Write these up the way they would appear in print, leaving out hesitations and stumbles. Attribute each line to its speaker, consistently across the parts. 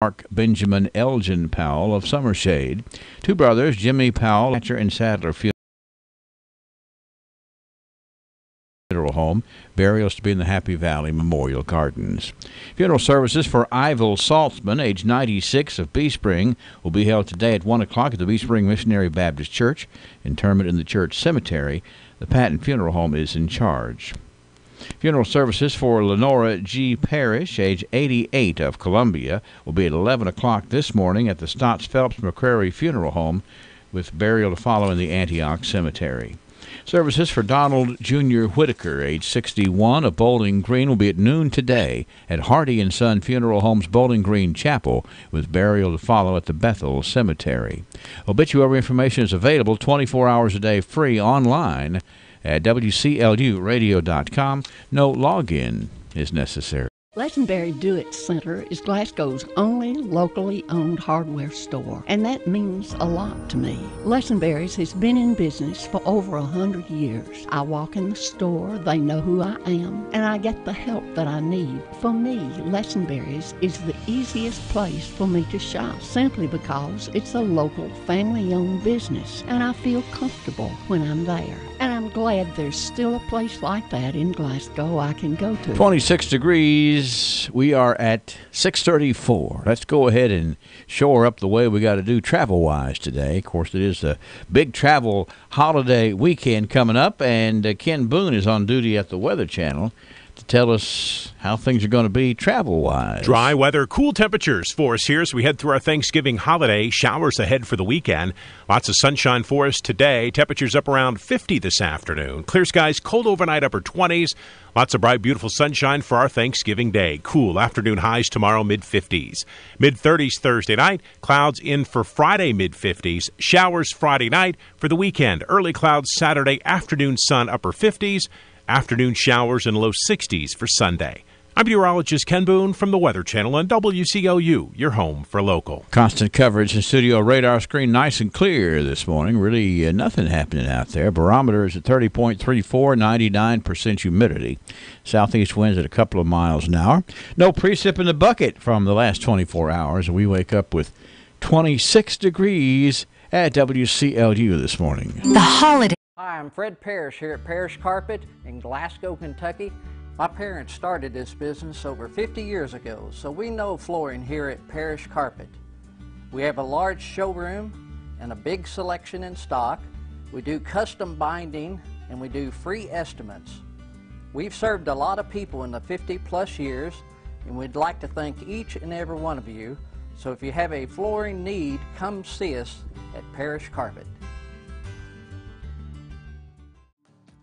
Speaker 1: Mark Benjamin Elgin Powell of Summershade. Two brothers, Jimmy Powell, Hatcher and Sadler Funeral Home. Burials to be in the Happy Valley Memorial Gardens. Funeral services for Ivil Saltzman, age 96, of Bee Spring, will be held today at 1 o'clock at the Bee Spring Missionary Baptist Church. Interment in the church cemetery. The Patton Funeral Home is in charge. Funeral services for Lenora G. Parrish, age 88, of Columbia, will be at 11 o'clock this morning at the Stotts Phelps McCrary Funeral Home, with burial to follow in the Antioch Cemetery. Services for Donald Jr. Whitaker, age 61, of Bowling Green, will be at noon today at Hardy & Son Funeral Home's Bowling Green Chapel, with burial to follow at the Bethel Cemetery. Obituary information is available 24 hours a day free online at WCLUradio.com. No login is necessary.
Speaker 2: Lesenberry Do-It Center is Glasgow's only locally owned hardware store, and that means a lot to me. Lesenberry's has been in business for over 100 years. I walk in the store, they know who I am, and I get the help that I need. For me, Lesenberry's is the easiest place for me to shop, simply because it's a local family-owned business, and I feel comfortable when I'm there. And I'm glad there's still a place like that in Glasgow I can go to.
Speaker 1: 26 degrees. We are at 6:34. Let's go ahead and shore up the way we got to do travel-wise today. Of course, it is a big travel holiday weekend coming up, and Ken Boone is on duty at the Weather Channel to tell us how things are going to be travel-wise.
Speaker 3: Dry weather, cool temperatures for us here as we head through our Thanksgiving holiday. Showers ahead for the weekend. Lots of sunshine for us today. Temperatures up around 50 this afternoon. Clear skies, cold overnight, upper 20s. Lots of bright, beautiful sunshine for our Thanksgiving day. Cool afternoon highs tomorrow, mid-50s. Mid-30s Thursday night. Clouds in for Friday, mid-50s. Showers Friday night. For the weekend, early clouds Saturday afternoon, sun, upper 50s. Afternoon showers in low 60s for Sunday. I'm meteorologist Ken Boone from the Weather Channel on WCLU, your home for local.
Speaker 1: Constant coverage in studio radar screen, nice and clear this morning. Really nothing happening out there. Barometer is at 30.34, 99% humidity. Southeast winds at a couple of miles an hour. No precip in the bucket from the last 24 hours. We wake up with 26 degrees at WCLU this morning.
Speaker 4: The holiday.
Speaker 5: Hi, I'm Fred Parrish here at Parrish Carpet in Glasgow, Kentucky. My parents started this business over 50 years ago, so we know flooring here at Parrish Carpet. We have a large showroom and a big selection in stock. We do custom binding and we do free estimates. We've served a lot of people in the 50-plus years, and we'd like to thank each and every one of you. So if you have a flooring need, come see us at Parrish Carpet.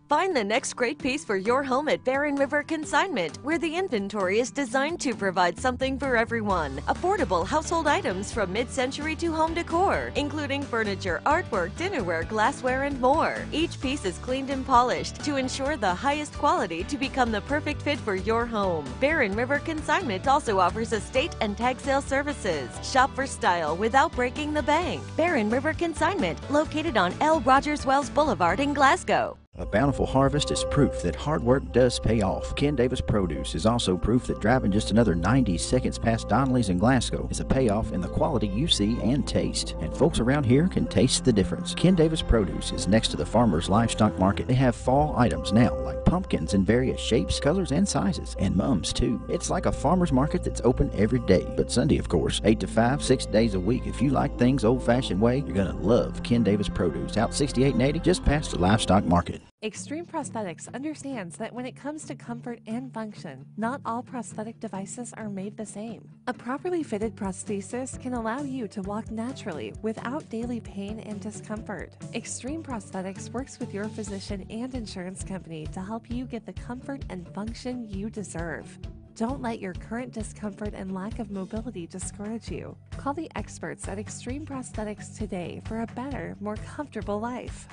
Speaker 4: Find the next great piece for your home at Barren River Consignment, where the inventory is designed to provide something for everyone. Affordable household items from mid-century to home decor, including furniture, artwork, dinnerware, glassware, and more. Each piece is cleaned and polished to ensure the highest quality to become the perfect fit for your home. Barren River Consignment also offers estate and tag sale services. Shop for style without breaking the bank. Barren River Consignment, located on L. Rogers Wells Boulevard in Glasgow.
Speaker 6: A bountiful harvest is proof that hard work does pay off. Ken Davis Produce is also proof that driving just another 90 seconds past Donnelly's in Glasgow is a payoff in the quality you see and taste. And folks around here can taste the difference. Ken Davis Produce is next to the Farmers Livestock Market. They have fall items now, like pumpkins in various shapes, colors, and sizes, and mums too. It's like a farmer's market that's open every day, but Sunday, of course, 8 to 5, 6 days a week. If you like things old-fashioned way, you're going to love Ken Davis Produce, out 6880, just past the Livestock Market.
Speaker 7: Extreme Prosthetics understands that when it comes to comfort and function, not all prosthetic devices are made the same. A properly fitted prosthesis can allow you to walk naturally without daily pain and discomfort. Extreme Prosthetics works with your physician and insurance company to help you get the comfort and function you deserve. Don't let your current discomfort and lack of mobility discourage you. Call the experts at Extreme Prosthetics today for a better, more comfortable life.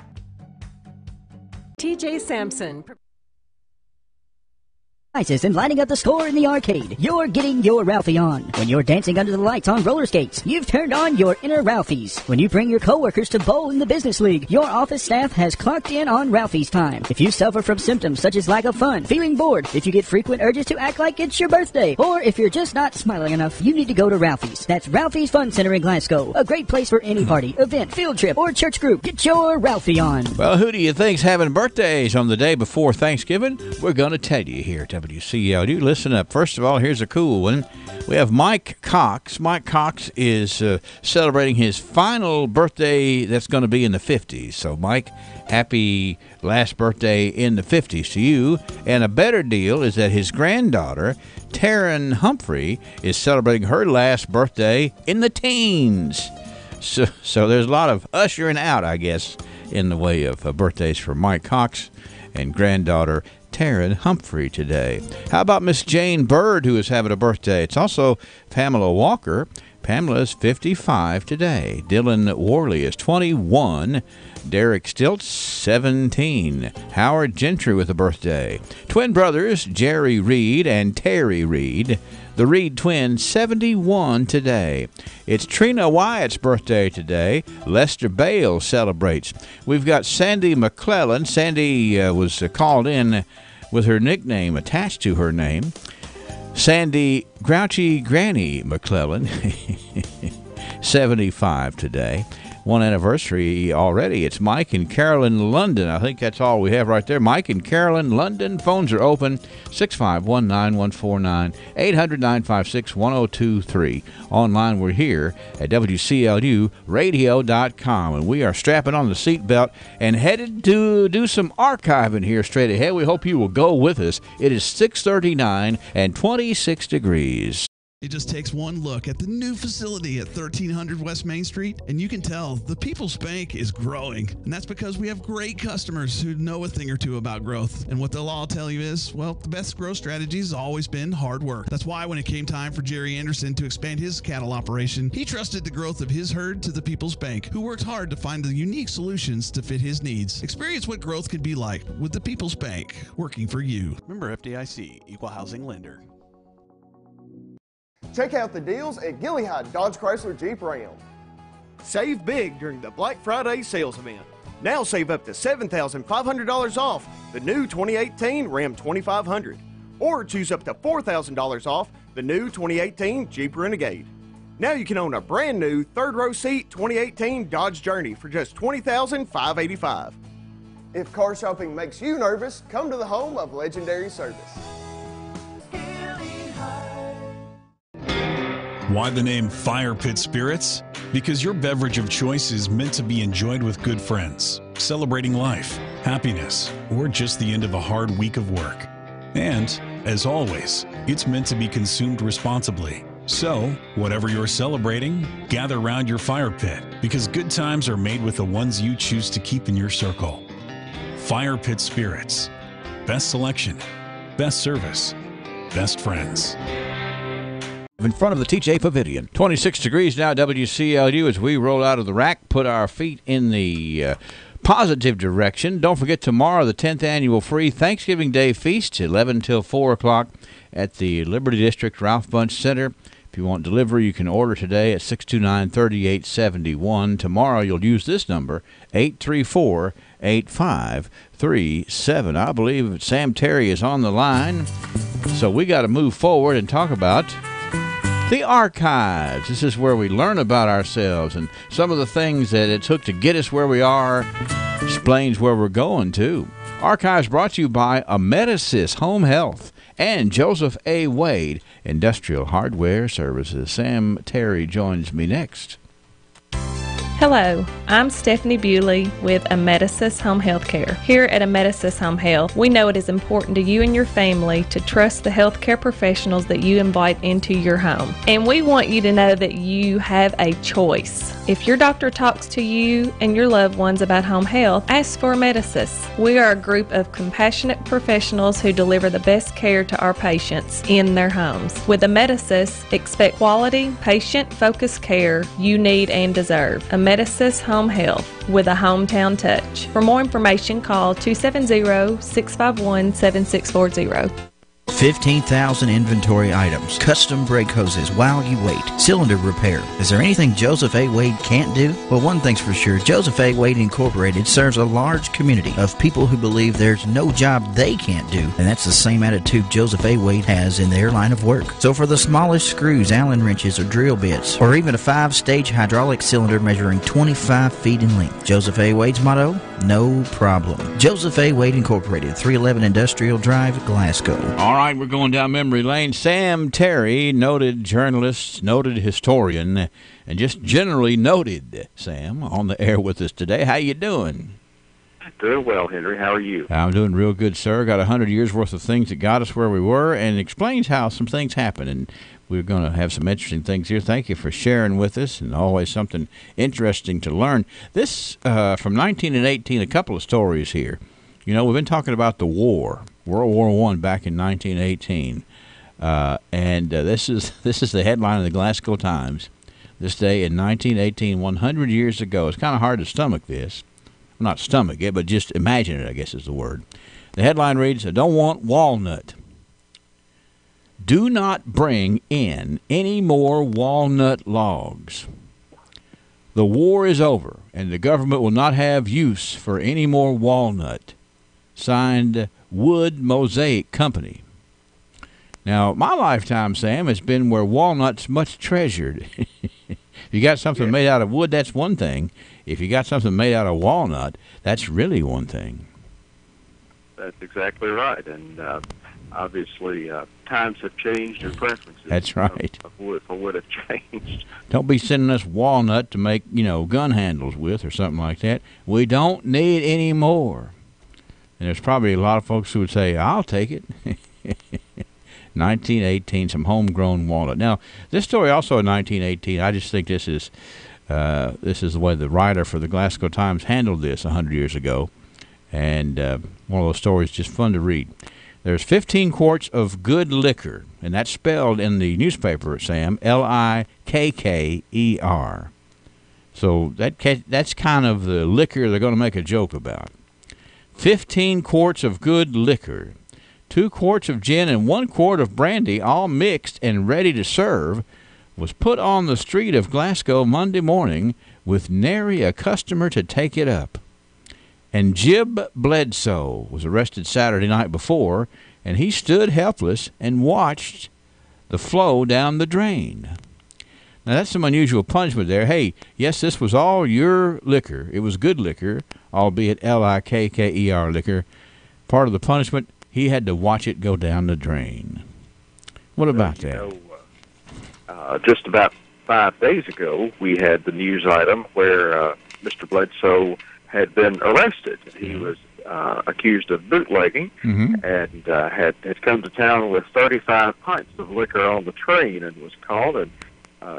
Speaker 8: TJ Sampson. Prices and lining up the store in the arcade. You're getting your Ralphie on. When you're dancing under the lights on roller skates, you've turned on your inner Ralphies. When you bring your coworkers to bowl in the business league, your office staff has clocked in on Ralphie's time. If you suffer from symptoms such as lack of fun, feeling bored, if you get frequent urges to act like it's your birthday, or if you're just not smiling enough, you need to go to Ralphie's. That's Ralphie's Fun Center in Glasgow. A great place for any party, event, field trip, or church group. Get your Ralphie on.
Speaker 1: Well, who do you think's having birthdays on the day before Thanksgiving? We're going to tell you here at WCLU. Listen up. First of all, here's a cool one. We have Mike Cox. Mike Cox is celebrating his final birthday that's going to be in the 50s. So, Mike, happy last birthday in the 50s to you. And a better deal is that his granddaughter, Taryn Humphrey, is celebrating her last birthday in the teens. So there's a lot of ushering out, I guess, in the way of birthdays for Mike Cox and granddaughter Taryn Humphrey today. How about Miss Jane Bird, who is having a birthday? It's also Pamela Walker. Pamela is 55 today. Dylan Worley is 21. Derek Stiltz, 17. Howard Gentry with a birthday. Twin brothers, Jerry Reed and Terry Reed. The Reed twins, 71 today. It's Trina Wyatt's birthday today. Lester Bale celebrates. We've got Sandy McClellan. Sandy was called in with her nickname attached to her name. Sandy Grouchy Granny McClellan, 75 today. One anniversary already. It's Mike and Carolyn London. I think that's all we have right there. Mike and Carolyn London. Phones are open, 651-9149, 800-956-1023. Online, we're here at WCLUradio.com. And we are strapping on the seatbelt and headed to do some archiving here straight ahead. We hope you will go with us. It is 6:39 and 26 degrees.
Speaker 9: It just takes one look at the new facility at 1300 West Main Street, and you can tell the People's Bank is growing. And that's because we have great customers who know a thing or two about growth. And what they'll all tell you is, well, the best growth strategy has always been hard work. That's why when it came time for Jerry Anderson to expand his cattle operation, he trusted the growth of his herd to the People's Bank, who worked hard to find the unique solutions to fit his needs. Experience what growth can be like with the People's Bank, working for you.
Speaker 10: Member FDIC, Equal Housing Lender.
Speaker 11: Check out the deals at Gilliard Dodge Chrysler Jeep Ram.
Speaker 12: Save big during the Black Friday sales event. Now save up to $7,500 off the new 2018 Ram 2500. Or choose up to $4,000 off the new 2018 Jeep Renegade. Now you can own a brand new third-row seat 2018 Dodge Journey for just $20,585.
Speaker 11: If car shopping makes you nervous, come to the home of legendary service.
Speaker 13: Why the name Fire Pit Spirits? Because your beverage of choice is meant to be enjoyed with good friends, celebrating life, happiness, or just the end of a hard week of work. And, as always, it's meant to be consumed responsibly. So, whatever you're celebrating, gather around your fire pit, because good times are made with the ones you choose to keep in your circle. Fire Pit Spirits. Best selection, best service, best friends.
Speaker 1: In front of the TJ Pavilion. 26 degrees now, WCLU, as we roll out of the rack, put our feet in the positive direction. Don't forget tomorrow, the 10th annual free Thanksgiving Day Feast, 11 till 4 o'clock at the Liberty District Ralph Bunche Center. If you want delivery, you can order today at 629-3871. Tomorrow, you'll use this number, 834-8537. I believe Sam Terry is on the line, so we got to move forward and talk about the archives. This is where we learn about ourselves and some of the things that it took to get us where we are. Explains where we're going, too. Archives brought to you by Amedisys Home Health and Joseph A. Wade Industrial Hardware Services. Sam Terry joins me next.
Speaker 14: Hello, I'm Stephanie Bewley with Amedisys Home Health Care. Here at Amedisys Home Health, we know it is important to you and your family to trust the healthcare professionals that you invite into your home. And we want you to know that you have a choice. If your doctor talks to you and your loved ones about home health, ask for Amedisys. We are a group of compassionate professionals who deliver the best care to our patients in their homes. With Amedisys, expect quality, patient-focused care you need and deserve. Amedisys Home Health with a hometown touch. For more information, call 270-651-7640.
Speaker 6: 15,000 inventory items, custom brake hoses while you wait, cylinder repair. Is there anything Joseph A. Wade can't do? Well, one thing's for sure, Joseph A. Wade Incorporated serves a large community of people who believe there's no job they can't do, and that's the same attitude Joseph A. Wade has in their line of work. So for the smallest screws, Allen wrenches, or drill bits, or even a 5-stage hydraulic cylinder measuring 25 feet in length, Joseph A. Wade's motto? No problem. Joseph A. Wade Incorporated, 311 Industrial Drive, Glasgow.
Speaker 1: All right, we're going down memory lane. Sam Terry, noted journalist, noted historian, and just generally noted, Sam, on the air with us today. How you doing?
Speaker 15: Doing well, Henry. How are you?
Speaker 1: I'm doing real good, sir. Got 100 years worth of things that got us where we were, and explains how some things happen. And we're going to have some interesting things here. Thank you for sharing with us, and always something interesting to learn. This from 1918, a couple of stories here. You know, we've been talking about the war, World War I, back in 1918, and this is the headline of the Glasgow Times. This day in 1918, 100 years ago. It's kind of hard to stomach this. Not stomach it, but just imagine it, I guess is the word. The headline reads, "I don't want walnut. Do not bring in any more walnut logs. The war is over, and the government will not have use for any more walnut. Signed, Wood Mosaic Company." Now, my lifetime, Sam, has been where walnut's much treasured. If you got something made out of wood, that's one thing. If you got something made out of walnut, that's really one thing.
Speaker 15: That's exactly right. And obviously, times have changed and preferences.
Speaker 1: That's right.
Speaker 15: Of wood have changed.
Speaker 1: Don't be sending us walnut to make, gun handles with or something like that. We don't need any more. And there's probably a lot of folks who would say, I'll take it. 1918, some homegrown walnut. Now, this story also in 1918, I just think this is the way the writer for the Glasgow Times handled this 100 years ago. And one of those stories just fun to read. There's 15 quarts of good liquor, and that's spelled in the newspaper, Sam, L-I-K-K-E-R. So that's kind of the liquor they're going to make a joke about. 15 quarts of good liquor, 2 quarts of gin and 1 quart of brandy, all mixed and ready to serve, was put on the street of Glasgow Monday morning with nary a customer to take it up. And Jib Bledsoe was arrested Saturday night before, and he stood helpless and watched the flow down the drain. Now, that's some unusual punishment there. Hey, yes, this was all your liquor. It was good liquor, albeit L-I-K-K-E-R liquor. Part of the punishment, he had to watch it go down the drain. What about that?
Speaker 15: Just about 5 days ago, we had the news item where Mr. Bledsoe had been arrested. He was accused of bootlegging and had come to town with 35 pints of liquor on the train and was caught, and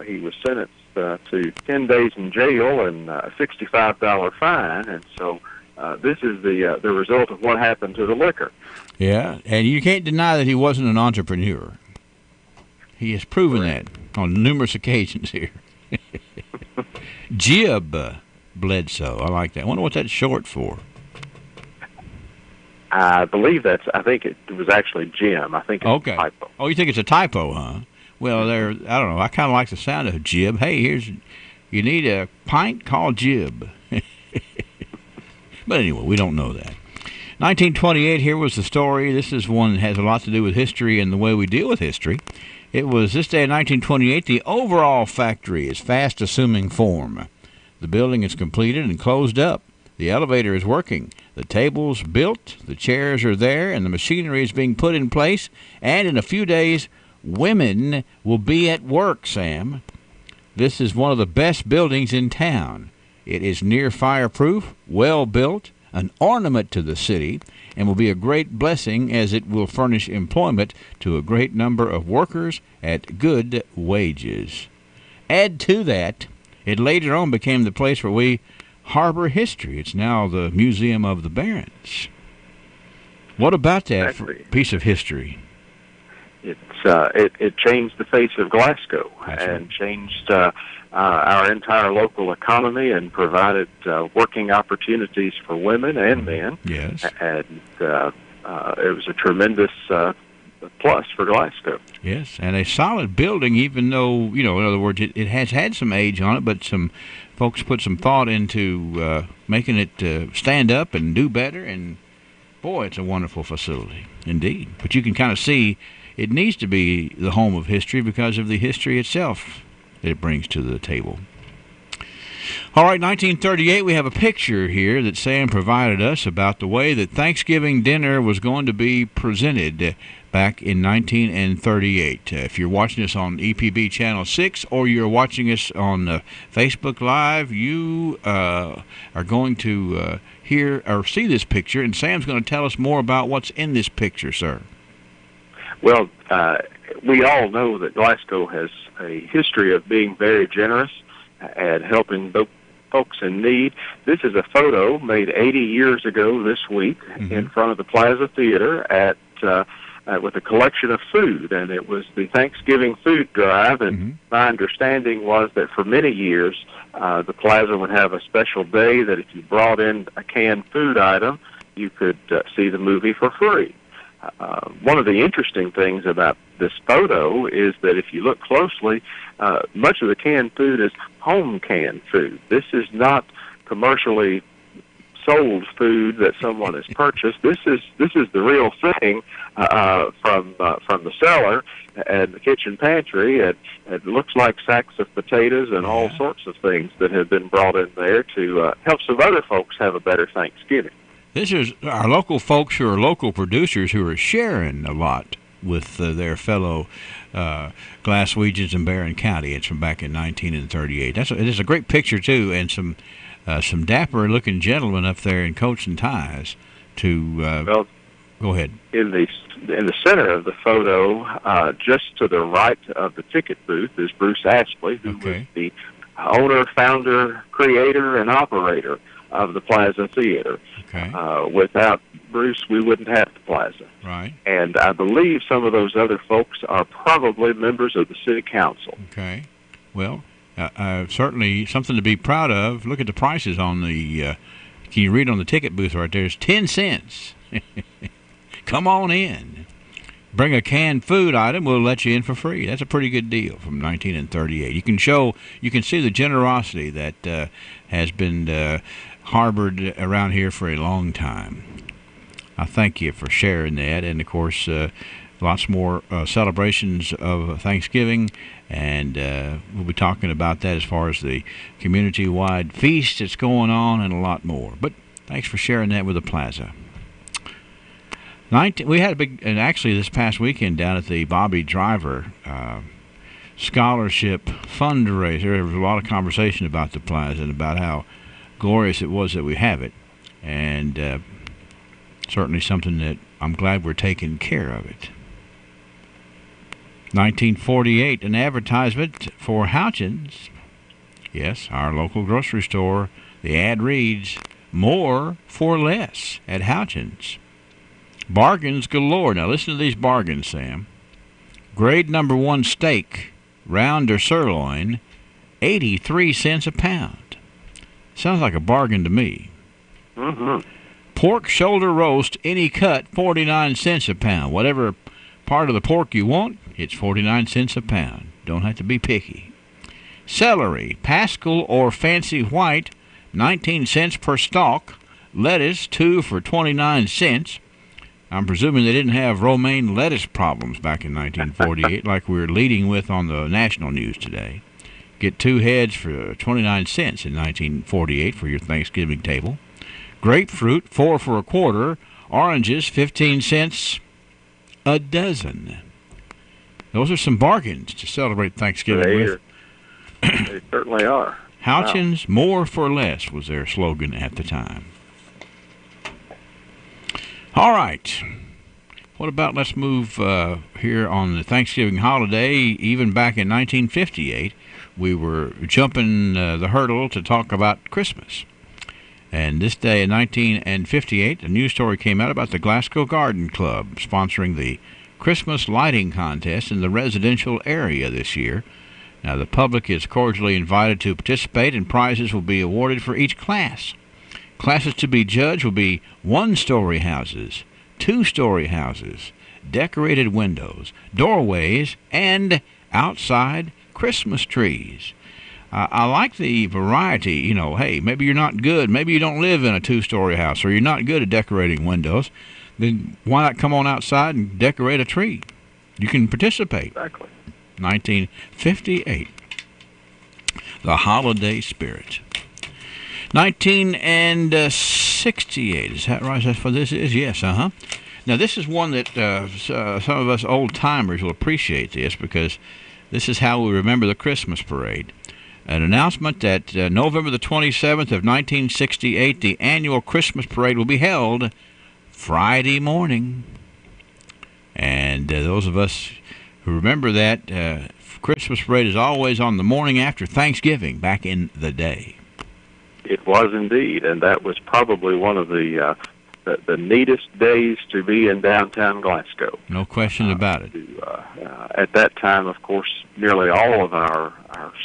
Speaker 15: he was sentenced to 10 days in jail and a $65 fine. And so this is the result of what happened to the liquor.
Speaker 1: Yeah, and you can't deny that he wasn't an entrepreneur. He has proven that on numerous occasions here. Jib Bledsoe. I like that. I wonder what that's short for.
Speaker 15: I believe I think it was actually Jim. I think it's a typo.
Speaker 1: Oh, you think it's a typo, huh? Well, I don't know. I kind of like the sound of Jib. Hey, you need a pint, call Jib. But anyway, we don't know that. 1928, here was the story. This is one that has a lot to do with history and the way we deal with history. It was this day in 1928, the overall factory is fast assuming form. The building is completed and closed up. The elevator is working. The table's built, the chairs are there, and the machinery is being put in place. And in a few days, women will be at work, Sam. This is one of the best buildings in town. It is near fireproof, well built, an ornament to the city, and will be a great blessing as it will furnish employment to a great number of workers at good wages. Add to that, it later on became the place where we harbor history. It's now the Museum of the Barrens. What about that piece of history?
Speaker 15: It changed the face of Glasgow and changed our entire local economy and provided working opportunities for women and men.
Speaker 1: Yes.
Speaker 15: And it was a tremendous plus for Glasgow.
Speaker 1: Yes, and a solid building, even though, in other words, it has had some age on it, but some folks put some thought into making it stand up and do better, and boy, it's a wonderful facility indeed. But you can kind of see it needs to be the home of history because of the history itself that it brings to the table. All right, 1938, we have a picture here that Sam provided us about the way that Thanksgiving dinner was going to be presented back in 1938. If you're watching us on EPB Channel 6 or you're watching us on Facebook Live, you are going to hear or see this picture, and Sam's going to tell us more about what's in this picture, sir.
Speaker 15: Well, we all know that Glasgow has a history of being very generous and helping folks in need. This is a photo made 80 years ago this week in front of the Plaza Theater with a collection of food, and it was the Thanksgiving food drive, and my understanding was that for many years the Plaza would have a special day that if you brought in a canned food item, you could see the movie for free. One of the interesting things about this photo is that if you look closely, much of the canned food is home canned food. This is not commercially sold food that someone has purchased. This is the real thing from the cellar and the kitchen pantry. It looks like sacks of potatoes and all sorts of things that have been brought in there to help some other folks have a better Thanksgiving.
Speaker 1: This is our local folks who are local producers who are sharing a lot with their fellow Glaswegians in Barron County. It's from back in 1938. It is a great picture, too, and some dapper-looking gentlemen up there in coats and ties to go ahead.
Speaker 15: In the center of the photo, just to the right of the ticket booth, is Bruce Ashley, who was the owner, founder, creator, and operator of the Plaza Theater. Without Bruce, we wouldn't have the Plaza.
Speaker 1: Right.
Speaker 15: And I believe some of those other folks are probably members of the city council.
Speaker 1: Okay. Well, certainly something to be proud of. Look at the prices on the, can you read on the ticket booth right there? It's 10 cents. Come on in. Bring a canned food item, we'll let you in for free. That's a pretty good deal from 1938. You can see the generosity that has been harbored around here for a long time. I thank you for sharing that, and of course lots more celebrations of Thanksgiving, and we'll be talking about that as far as the community-wide feast that's going on and a lot more. But thanks for sharing that with the Plaza. We had a big, and actually this past weekend down at the Bobby Driver scholarship fundraiser, there was a lot of conversation about the Plaza and about how glorious it was that we have it, and certainly something that I'm glad we're taking care of it. 1948, an advertisement for Houchins. Yes, our local grocery store. The ad reads, "More for less at Houchins. Bargains galore." Now listen to these bargains, Sam. Grade number 1 steak, round or sirloin, 83 cents a pound. Sounds like a bargain to me. Pork shoulder roast, any cut, 49 cents a pound. Whatever part of the pork you want, it's 49 cents a pound. Don't have to be picky. Celery, Pascal or fancy white, 19 cents per stalk. Lettuce, 2 for 29 cents. I'm presuming they didn't have romaine lettuce problems back in 1948 like we're leading with on the national news today. Get 2 heads for 29 cents in 1948 for your Thanksgiving table. Grapefruit, 4 for a quarter. Oranges, 15 cents a dozen. Those are some bargains to celebrate Thanksgiving with.
Speaker 15: They certainly are.
Speaker 1: Houchins, more for less was their slogan at the time. All right. What about let's move here on the Thanksgiving holiday. Even back in 1958, we were jumping the hurdle to talk about Christmas. And this day in 1958, a news story came out about the Glasgow Garden Club sponsoring the Christmas lighting contest in the residential area this year. Now, the public is cordially invited to participate, and prizes will be awarded for each class. Classes to be judged will be 1-story houses, 2-story houses, decorated windows, doorways, and outside Christmas trees. I like the variety. You know, hey, maybe you're not good. Maybe you don't live in a 2-story house, or you're not good at decorating windows. Then why not come on outside and decorate a tree? You can participate.
Speaker 15: Exactly.
Speaker 1: 1958. The Holiday Spirit. 1968. Is that right? That's what this is? Yes, Now, this is one that some of us old-timers will appreciate this, because this is how we remember the Christmas parade. An announcement that November the 27th of 1968, the annual Christmas parade will be held Friday morning. And those of us who remember that, Christmas parade is always on the morning after Thanksgiving back in the day.
Speaker 15: It was indeed, and that was probably one of the neatest days to be in downtown Glasgow.
Speaker 1: No question about it.
Speaker 15: At that time, of course, nearly all of our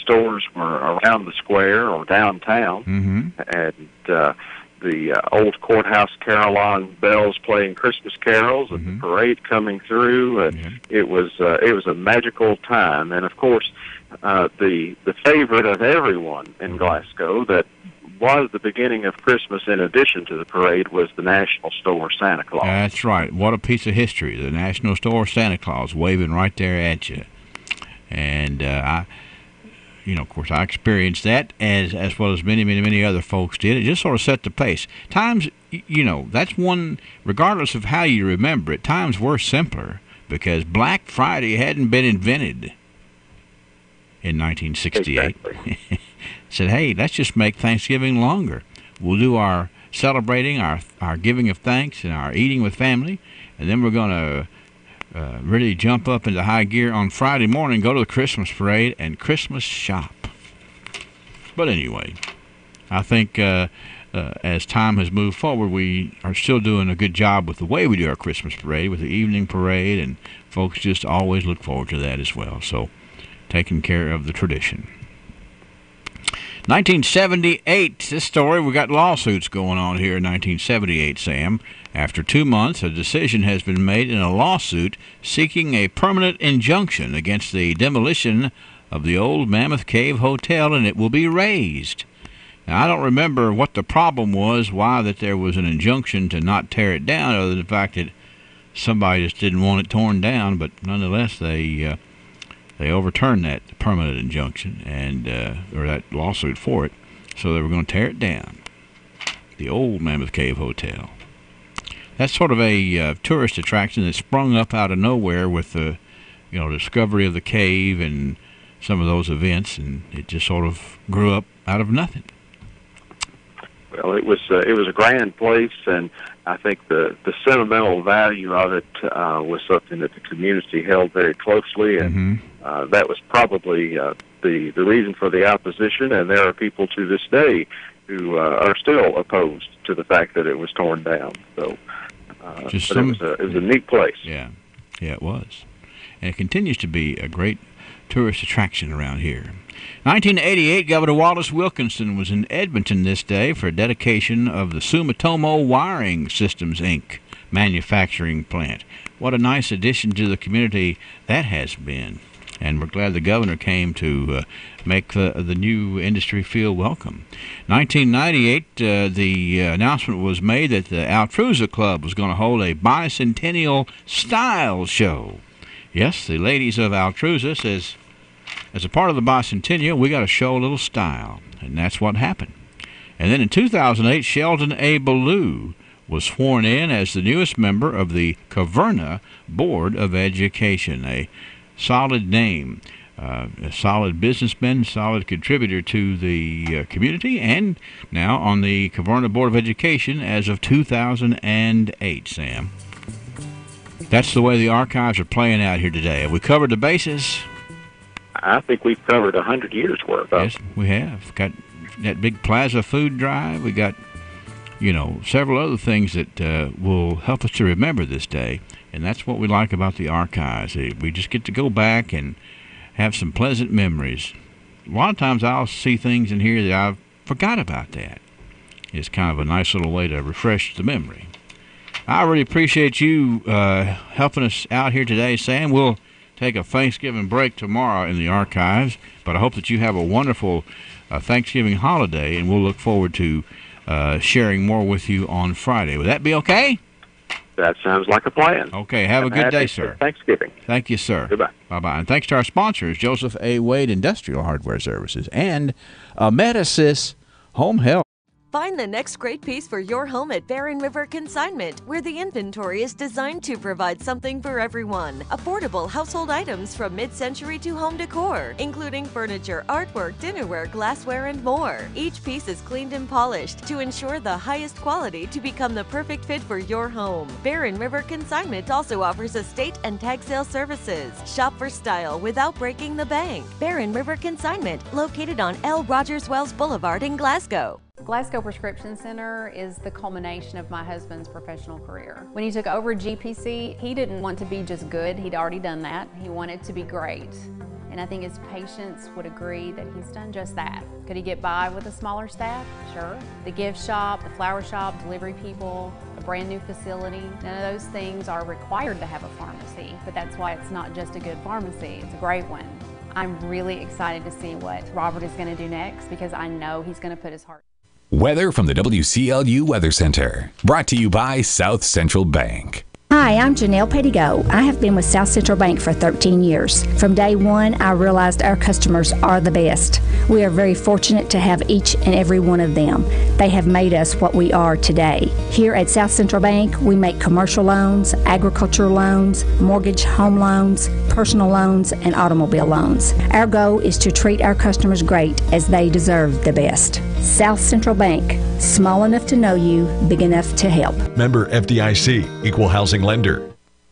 Speaker 15: stores were around the square or downtown, and the old courthouse carillon bells playing Christmas carols, and the parade coming through, and it was a magical time. And of course, the favorite of everyone in Glasgow that was the beginning of Christmas in addition to the parade was the National Store Santa Claus.
Speaker 1: That's right. What a piece of history. The National Store Santa Claus waving right there at you. And of course, I experienced that as well as many other folks did. It just sort of set the pace. Times, that's one, regardless of how you remember it, times were simpler because Black Friday hadn't been invented in 1968. Exactly. Said, hey, let's just make Thanksgiving longer. We'll do our celebrating, our giving of thanks, and our eating with family, and then we're going to really jump up into high gear on Friday morning, go to the Christmas parade, and Christmas shop. But anyway, I think as time has moved forward, we are still doing a good job with the way we do our Christmas parade, with the evening parade, and folks just always look forward to that as well. So, taking care of the tradition. 1978, this story, we got lawsuits going on here in 1978, Sam. After 2 months, a decision has been made in a lawsuit seeking a permanent injunction against the demolition of the old Mammoth Cave Hotel, and it will be razed. Now, I don't remember what the problem was, why that there was an injunction to not tear it down, other than the fact that somebody just didn't want it torn down, but nonetheless, they overturned that permanent injunction and or that lawsuit for it, so they were going to tear it down. The old Mammoth Cave Hotel. That's sort of a tourist attraction that sprung up out of nowhere with the, discovery of the cave and some of those events, and it just sort of grew up out of nothing.
Speaker 15: Well, it was a grand place, and I think the sentimental value of it was something that the community held very closely, and that was probably the reason for the opposition. And there are people to this day who are still opposed to the fact that it was torn down. So, but it was a neat place.
Speaker 1: Yeah, it was, and it continues to be a great tourist attraction around here. 1988, Governor Wallace Wilkinson was in Edmonton this day for a dedication of the Sumitomo Wiring Systems, Inc. manufacturing plant. What a nice addition to the community that has been. And we're glad the governor came to make the new industry feel welcome. 1998, the announcement was made that the Altruza Club was going to hold a bicentennial style show. Yes, the ladies of Altruza says, as a part of the bicentennial, we got to show a little style, and that's what happened. And then in 2008, Sheldon A. Ballou was sworn in as the newest member of the Caverna Board of Education, a solid name, a solid businessman, solid contributor to the community, and now on the Caverna Board of Education as of 2008, Sam. That's the way the archives are playing out here today. Have we covered the bases?
Speaker 15: I think we've covered 100 years' worth of.
Speaker 1: Yes, we have. Got that big plaza food drive. We got, several other things that will help us to remember this day. And that's what we like about the archives. We just get to go back and have some pleasant memories. A lot of times I'll see things in here that I forgot about that. It's kind of a nice little way to refresh the memory. I really appreciate you helping us out here today, Sam. We'll take a Thanksgiving break tomorrow in the archives, but I hope that you have a wonderful Thanksgiving holiday, and we'll look forward to sharing more with you on Friday. Would that be okay?
Speaker 15: That sounds like a plan.
Speaker 1: Okay, have a good day, sir.
Speaker 15: Thanksgiving.
Speaker 1: Thank you, sir.
Speaker 15: Goodbye.
Speaker 1: Bye-bye. And thanks to our sponsors, Joseph A. Wade Industrial Hardware Services and Amedisys Home Health.
Speaker 4: Find the next great piece for your home at Barren River Consignment, where the inventory is designed to provide something for everyone. Affordable household items from mid-century to home decor, including furniture, artwork, dinnerware, glassware, and more. Each piece is cleaned and polished to ensure the highest quality to become the perfect fit for your home. Barren River Consignment also offers estate and tag sale services. Shop for style without breaking the bank. Barren River Consignment, located on L. Rogers Wells Boulevard in Glasgow.
Speaker 16: Glasgow Prescription Center is the culmination of my husband's professional career. When he took over GPC, he didn't want to be just good. He'd already done that. He wanted to be great. And I think his patients would agree that he's done just that. Could he get by with a smaller staff? Sure. The gift shop, the flower shop, delivery people, a brand new facility, none of those things are required to have a pharmacy, but that's why it's not just a good pharmacy, it's a great one. I'm really excited to see what Robert is going to do next because I know he's going to put his heart.
Speaker 17: Weather from the WCLU Weather Center. Brought to you by South Central Bank.
Speaker 18: Hi, I'm Janelle Pettigo. I have been with South Central Bank for 13 years. From day one, I realized our customers are the best. We are very fortunate to have each and every one of them. They have made us what we are today. Here at South Central Bank, we make commercial loans, agricultural loans, mortgage home loans, personal loans, and automobile loans. Our goal is to treat our customers great as they deserve the best. South Central Bank, small enough to know you, big enough to help.
Speaker 19: Member FDIC, Equal Housing Lender.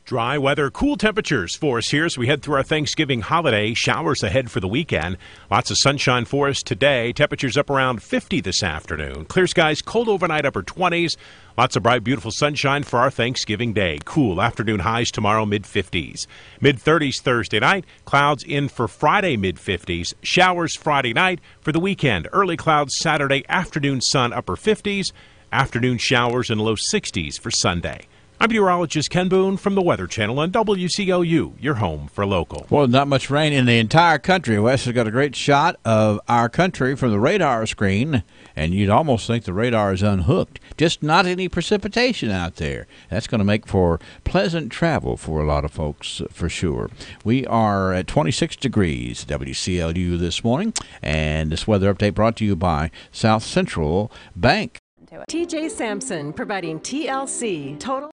Speaker 3: Dry weather, cool temperatures for us here as we head through our Thanksgiving holiday. Showers ahead for the weekend. Lots of sunshine for us today. Temperatures up around 50 this afternoon. Clear skies, cold overnight, upper 20s. Lots of bright, beautiful sunshine for our Thanksgiving day. Cool afternoon highs tomorrow, mid-50s. Mid-30s Thursday night. Clouds in for Friday, mid-50s. Showers Friday night. For the weekend, early clouds Saturday afternoon, sun, upper 50s. Afternoon showers in low 60s for Sunday. I'm meteorologist Ken Boone from the Weather Channel on WCOU, your home for local.
Speaker 1: Well, not much rain in the entire country. Wes has got a great shot of our country from the radar screen, and you'd almost think the radar is unhooked. Just not any precipitation out there. That's going to make for pleasant travel for a lot of folks, for sure. We are at 26 degrees, WCLU this morning, and this weather update brought to you by South Central Bank.
Speaker 20: TJ Sampson, providing TLC, total.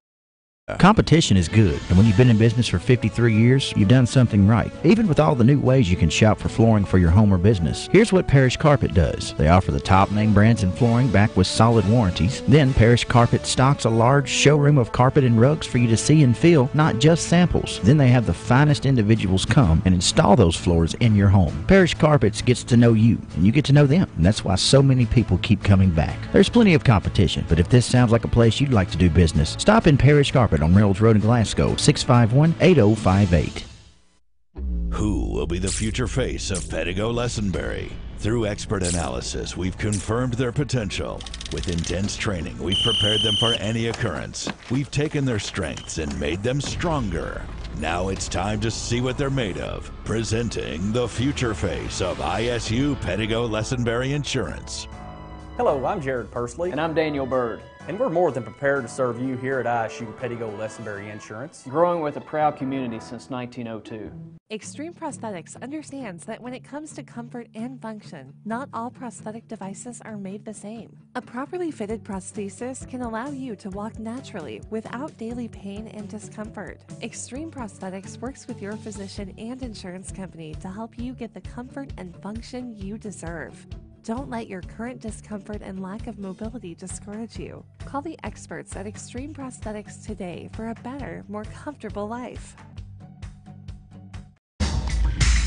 Speaker 6: Competition is good, and when you've been in business for 53 years, you've done something right. Even with all the new ways you can shop for flooring for your home or business, here's what Parish Carpet does. They offer the top name brands in flooring backed with solid warranties. Then Parish Carpet stocks a large showroom of carpet and rugs for you to see and feel, not just samples. Then they have the finest individuals come and install those floors in your home. Parish Carpets gets to know you, and you get to know them, and that's why so many people keep coming back. There's plenty of competition, but if this sounds like a place you'd like to do business, stop in Parish Carpet on Reynolds Road in Glasgow, 651-8058.
Speaker 21: Who will be the future face of Pettigo Lessenberry? Through expert analysis, we've confirmed their potential. With intense training, we've prepared them for any occurrence. We've taken their strengths and made them stronger. Now it's time to see what they're made of. Presenting the future face of ISU Pettigo Lessenberry Insurance.
Speaker 22: Hello, I'm Jared Pursley. And I'm Daniel Bird. And we're more than prepared to serve you here at ISU Pettigo Lessenberry Insurance, growing with a proud community since 1902.
Speaker 7: Extreme Prosthetics understands that when it comes to comfort and function, not all prosthetic devices are made the same. A properly fitted prosthesis can allow you to walk naturally without daily pain and discomfort. Extreme Prosthetics works with your physician and insurance company to help you get the comfort and function you deserve. Don't let your current discomfort and lack of mobility discourage you. Call the experts at Extreme Prosthetics today for a better, more comfortable life.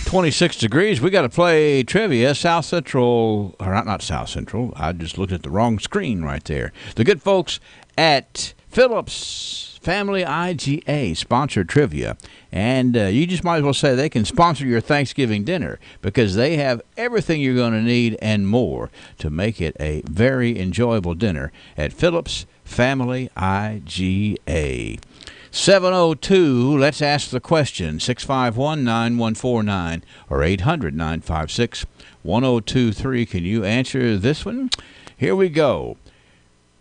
Speaker 1: 26 degrees. We got to play trivia. South Central, or not South Central. I just looked at the wrong screen right there. The good folks at Phillips Family IGA sponsor trivia, and you just might as well say they can sponsor your Thanksgiving dinner because they have everything you're going to need and more to make it a very enjoyable dinner at Phillips Family IGA. 702, let's ask the question, 651-9149 or 800-956-1023. Can you answer this one? Here we go.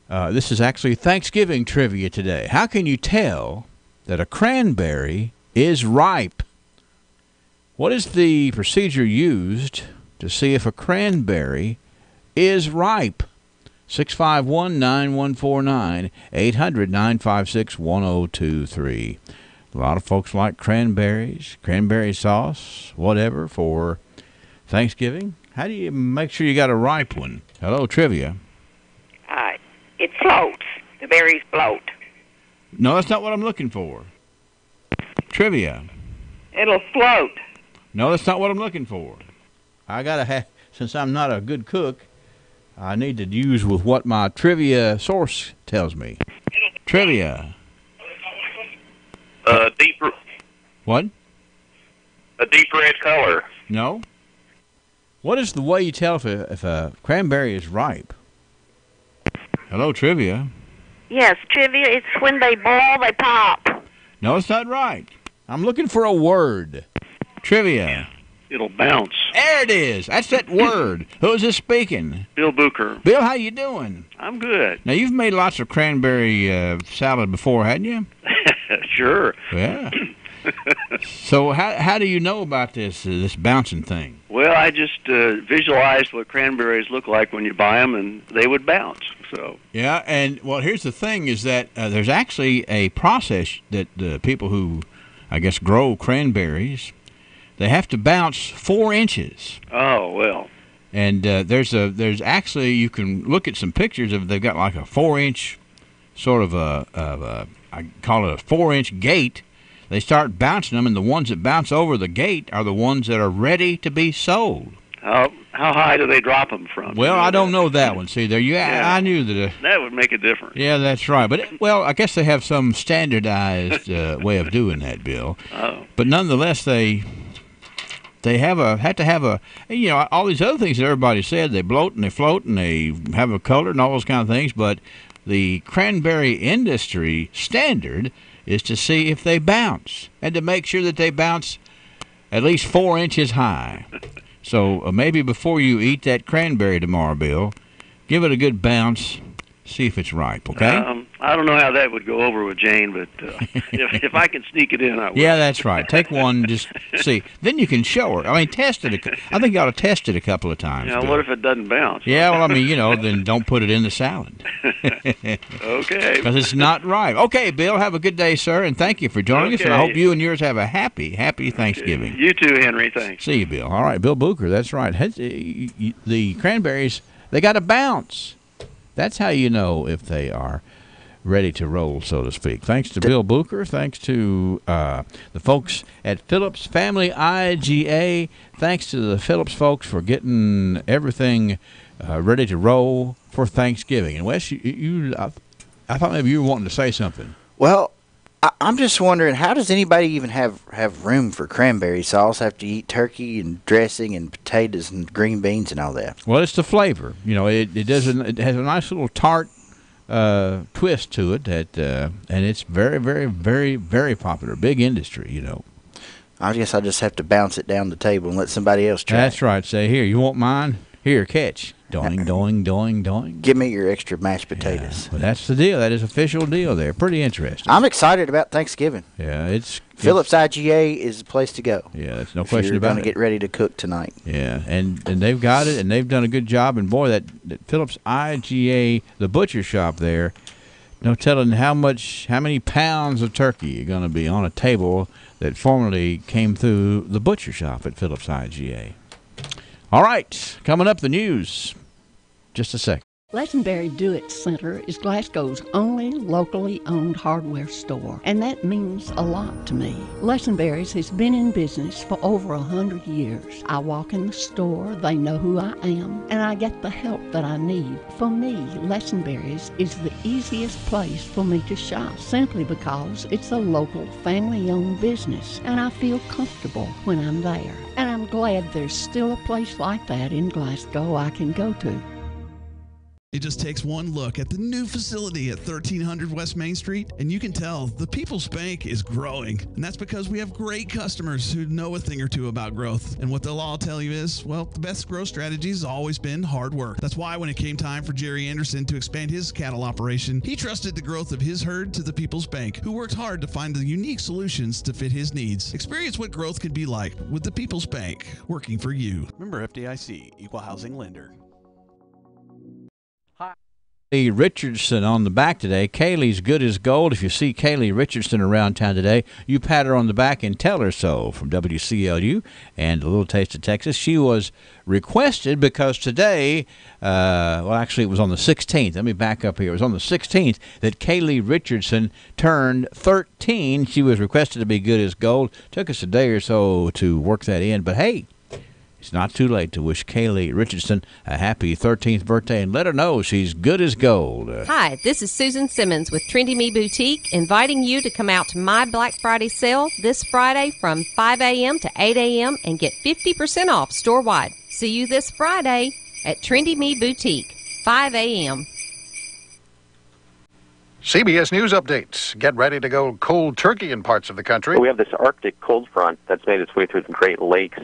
Speaker 1: This is actually Thanksgiving trivia today. How can you tell that a cranberry is ripe? What is the procedure used to see if a cranberry is ripe? 651-9149, 800-956-1023. A lot of folks like cranberries, cranberry sauce, whatever, for Thanksgiving. How do you make sure you got a ripe one? Hello, trivia.
Speaker 2: It floats. The berries float.
Speaker 1: No, that's not what I'm looking for. Trivia.
Speaker 2: It'll float.
Speaker 1: No, that's not what I'm looking for. I gotta have, since I'm not a good cook, I need to use with what my trivia source tells me. Trivia.
Speaker 15: Deeper.
Speaker 1: What?
Speaker 15: A deep red color.
Speaker 1: No. What is the way you tell if a cranberry is ripe? Hello, trivia.
Speaker 2: Yes, trivia. It's when they boil, they pop.
Speaker 1: No, it's not right. I'm looking for a word. Trivia.
Speaker 15: It'll bounce.
Speaker 1: There it is. That's that word. Who is this speaking?
Speaker 15: Bill Booker.
Speaker 1: Bill, how you doing?
Speaker 15: I'm good.
Speaker 1: Now, you've made lots of cranberry salad before, hadn't you?
Speaker 15: Sure.
Speaker 1: Yeah. So how do you know about this bouncing thing?
Speaker 15: Well, I just visualized what cranberries look like when you buy them, and they would bounce. So.
Speaker 1: Yeah, and well, here's the thing: is that there's actually a process that the people who, I guess, grow cranberries, they have to bounce 4 inches.
Speaker 15: Oh well.
Speaker 1: And there's actually, you can look at some pictures of, they've got like a 4-inch sort of I call it a 4-inch gate. They start bouncing them, and the ones that bounce over the gate are the ones that are ready to be sold.
Speaker 15: How high do they drop them from?
Speaker 1: Well, I don't know that one. See, there I knew that.
Speaker 15: That would make a difference.
Speaker 1: Yeah, that's right. But I guess they have some standardized way of doing that, Bill.
Speaker 15: Oh.
Speaker 1: But nonetheless, they have to have a, all these other things that everybody said. They bloat and they float and they have a color and all those kind of things. But the cranberry industry standard is to see if they bounce and to make sure that they bounce at least 4 inches high. So maybe before you eat that cranberry tomorrow, Bill, give it a good bounce, see if it's ripe, okay?
Speaker 15: I don't know how that would go over with Jane, but if I can sneak it in, I will.
Speaker 1: Yeah, that's right. Take one, just see. Then you can show her. I mean, test it. I think you ought to test it a couple of times.
Speaker 15: Yeah,
Speaker 1: Bill.
Speaker 15: what if it doesn't bounce?
Speaker 1: Yeah, well, I mean, then don't put it in the salad.
Speaker 15: Okay.
Speaker 1: Because it's not ripe. Okay, Bill, have a good day, sir, and thank you for joining us, and I hope you and yours have a happy Thanksgiving.
Speaker 15: Okay. You too, Henry. Thanks.
Speaker 1: See you, Bill. All right, Bill Booker, that's right. The cranberries, they got to bounce. That's how you know if they are ready to roll, so to speak. Thanks to Bill Booker. Thanks to the folks at Phillips Family IGA. Thanks to the Phillips folks for getting everything ready to roll for Thanksgiving. And Wes, I thought maybe you were wanting to say something.
Speaker 6: Well, I'm just wondering, how does anybody even have room for cranberry sauce after you eat turkey and dressing and potatoes and green beans and all that?
Speaker 1: Well, it's the flavor. It has a nice little tart twist to it and it's very, very, very, very popular. Big industry,
Speaker 6: I guess I just have to bounce it down the table and let somebody else try.
Speaker 1: That's right. Say, here, you want mine? Here, catch. Doing, doing.
Speaker 6: Give me your extra mashed potatoes.
Speaker 1: Yeah, well, that's the deal. That is official deal there. Pretty interesting.
Speaker 6: I'm excited about Thanksgiving.
Speaker 1: Yeah,
Speaker 6: Phillips IGA is the place to go.
Speaker 1: Yeah, there's no question about it.
Speaker 6: You're going to get ready to cook tonight.
Speaker 1: Yeah, and they've got it, and they've done a good job. And boy, that Phillips IGA, the butcher shop there, no telling how many pounds of turkey are going to be on a table that formerly came through the butcher shop at Phillips IGA. All right, coming up, the news. Just a sec.
Speaker 5: Lesenberry Do-It Center is Glasgow's only locally owned hardware store, and that means a lot to me. Lesenberry's has been in business for over 100 years. I walk in the store, they know who I am, and I get the help that I need. For me, Lesenberry's is the easiest place for me to shop, simply because it's a local family-owned business, and I feel comfortable when I'm there. And I'm glad there's still a place like that in Glasgow I can go to.
Speaker 10: It just takes one look at the new facility at 1300 West Main Street, and you can tell the People's Bank is growing. And that's because we have great customers who know a thing or two about growth. And what they'll all tell you is, well, the best growth strategy has always been hard work. That's why when it came time for Jerry Anderson to expand his cattle operation, he trusted the growth of his herd to the People's Bank, who worked hard to find the unique solutions to fit his needs. Experience what growth can be like with the People's Bank, working for you. Member FDIC, Equal Housing Lender.
Speaker 1: Richardson on the back today. Kaylee's good as gold. If you see Kaylee Richardson around town today, you pat her on the back and tell her so. From WCLU and a little taste of Texas. She was requested because today, actually it was on the 16th. Let me back up here. It was on the 16th that Kaylee Richardson turned 13. She was requested to be good as gold. Took us a day or so to work that in, but hey, it's not too late to wish Kaylee Richardson a happy 13th birthday and let her know she's good as gold.
Speaker 8: Hi, this is Susan Simmons with Trendy Me Boutique, inviting you to come out to my Black Friday sale this Friday from 5 a.m. to 8 a.m. and get 50% off store-wide. See you this Friday at Trendy Me Boutique, 5 a.m.
Speaker 9: CBS News updates. Get ready to go cold turkey in parts of the country.
Speaker 23: We have this Arctic cold front that's made its way through the Great Lakes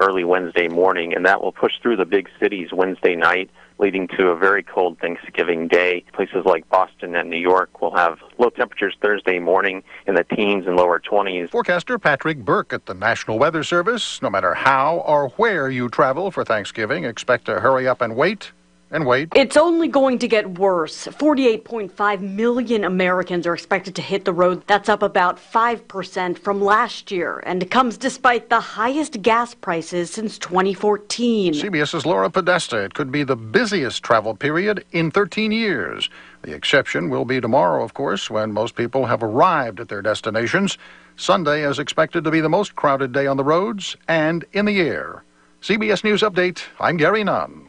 Speaker 23: early Wednesday morning, and that will push through the big cities Wednesday night, leading to a very cold Thanksgiving Day. Places like Boston and New York will have low temperatures Thursday morning in the teens and lower 20s.
Speaker 9: Forecaster Patrick Burke at the National Weather Service. No matter how or where you travel for Thanksgiving, expect to hurry up and wait. And wait.
Speaker 24: It's only going to get worse. 48.5 million Americans are expected to hit the road. That's up about 5% from last year, and it comes despite the highest gas prices since 2014.
Speaker 9: CBS's Laura Podesta. It could be the busiest travel period in 13 years. The exception will be tomorrow, of course, when most people have arrived at their destinations. Sunday is expected to be the most crowded day on the roads and in the air. CBS News Update, I'm Gary Nunn.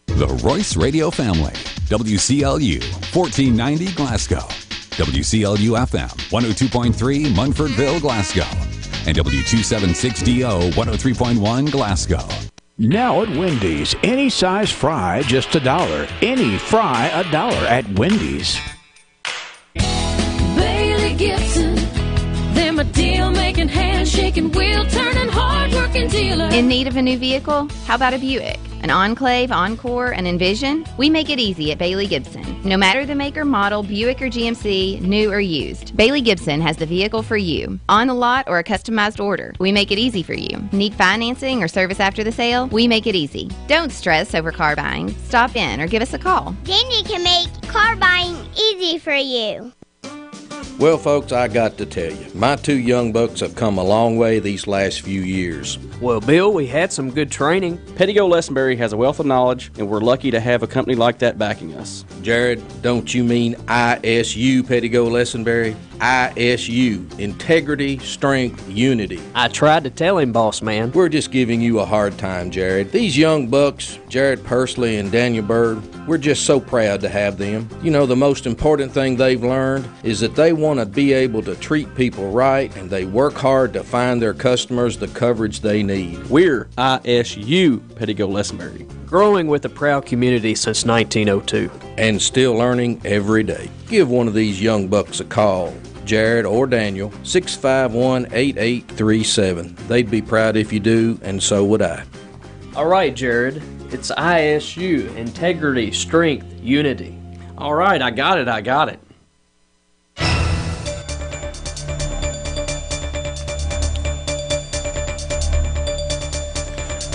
Speaker 17: The Royce Radio Family. WCLU 1490 Glasgow. WCLU FM 102.3 Munfordville, Glasgow. And W276DO 103.1 Glasgow.
Speaker 1: Now at Wendy's, any size fry, just $1. Any fry, $1 at Wendy's.
Speaker 25: Bailey Gibson, they're my deal-making, hand-shaking, wheel-turning, hard-working dealer.
Speaker 26: In need of a new vehicle? How about a Buick? An Enclave, Encore, an Envision? We make it easy at Bailey Gibson. No matter the make or model, Buick or GMC, new or used, Bailey Gibson has the vehicle for you. On the lot or a customized order, we make it easy for you. Need financing or service after the sale? We make it easy. Don't stress over car buying. Stop in or give us a call.
Speaker 27: Danny can make car buying easy for you.
Speaker 28: Well, folks, I got to tell you, my two young bucks have come a long way these last few years.
Speaker 22: Well, Bill, we had some good training. Pettigo Lessenberry has a wealth of knowledge, and we're lucky to have a company like that backing us.
Speaker 28: Jared, don't you mean ISU Pettigo Lessenberry? ISU, Integrity, Strength, Unity.
Speaker 22: I tried to tell him, boss man.
Speaker 28: We're just giving you a hard time, Jared. These young bucks, Jared Pursley and Daniel Bird, we're just so proud to have them. You know, the most important thing they've learned is that they want to be able to treat people right, and they work hard to find their customers the coverage they need.
Speaker 22: We're ISU Pettigo Lessenberry, growing with a proud community since 1902.
Speaker 28: And still learning every day. Give one of these young bucks a call. Jared or Daniel, 651-8837. They'd be proud if you do, and so would I.
Speaker 22: All right, Jared. It's ISU, Integrity, Strength, Unity. All right, I got it.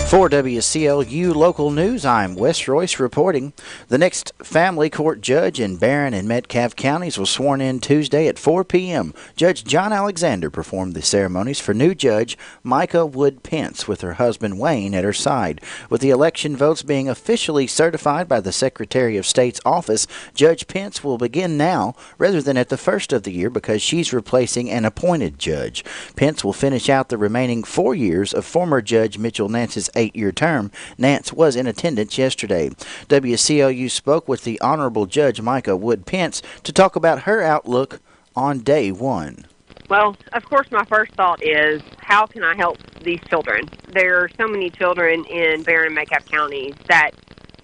Speaker 6: For WCLU Local News, I'm Wes Royce reporting. The next family court judge in Barron and Metcalfe counties was sworn in Tuesday at 4 p.m. Judge John Alexander performed the ceremonies for new judge Micah Wood Pence with her husband Wayne at her side. With the election votes being officially certified by the Secretary of State's office, Judge Pence will begin now rather than at the first of the year because she's replacing an appointed judge. Pence will finish out the remaining 4 years of former Judge Mitchell Nance's 8-year term. Nance was in attendance yesterday. WCLU spoke with the Honorable Judge Micah Wood Pence to talk about her outlook on day one.
Speaker 4: Well, of course, my first thought is, how can I help these children? There are so many children in Barron and Metcalfe counties that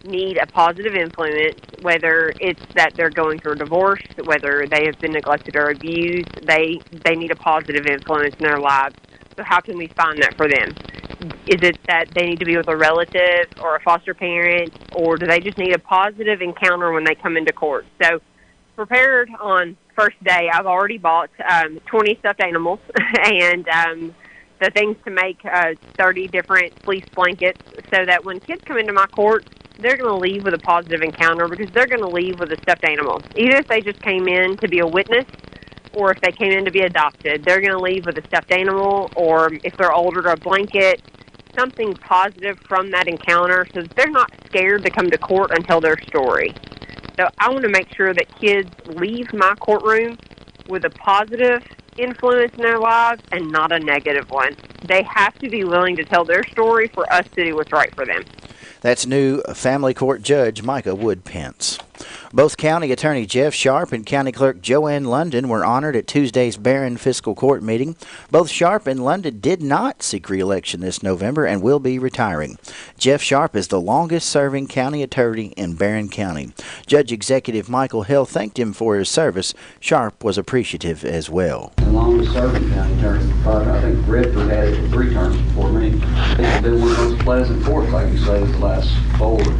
Speaker 4: need a positive influence, whether it's that they're going through a divorce, whether they have been neglected or abused. They need a positive influence in their lives. So how can we find that for them? Is it that they need to be with a relative or a foster parent, or do they just need a positive encounter when they come into court? So prepared on first day, I've already bought 20 stuffed animals and the things to make 30 different fleece blankets, so that when kids come into my court, they're going to leave with a positive encounter, because they're going to leave with a stuffed animal. Either if they just came in to be a witness, or if they came in to be adopted, they're going to leave with a stuffed animal, or if they're older, a blanket, something positive from that encounter, so that they're not scared to come to court and tell their story. So I want to make sure that kids leave my courtroom with a positive influence in their lives and not a negative one. They have to be willing to tell their story for us to do what's right for them.
Speaker 6: That's new family court judge Micah Wood Pence. Both County Attorney Jeff Sharp and County Clerk Joanne London were honored at Tuesday's Barron Fiscal Court meeting. Both Sharp and London did not seek re-election this November and will be retiring. Jeff Sharp is the longest-serving county attorney in Barron County. Judge Executive Michael Hill thanked him for his service. Sharp was appreciative as well.
Speaker 11: The longest-serving county attorney. I think Redford had it for 3 terms before me. It's been one of those pleasant courts, like you say, the last 4. So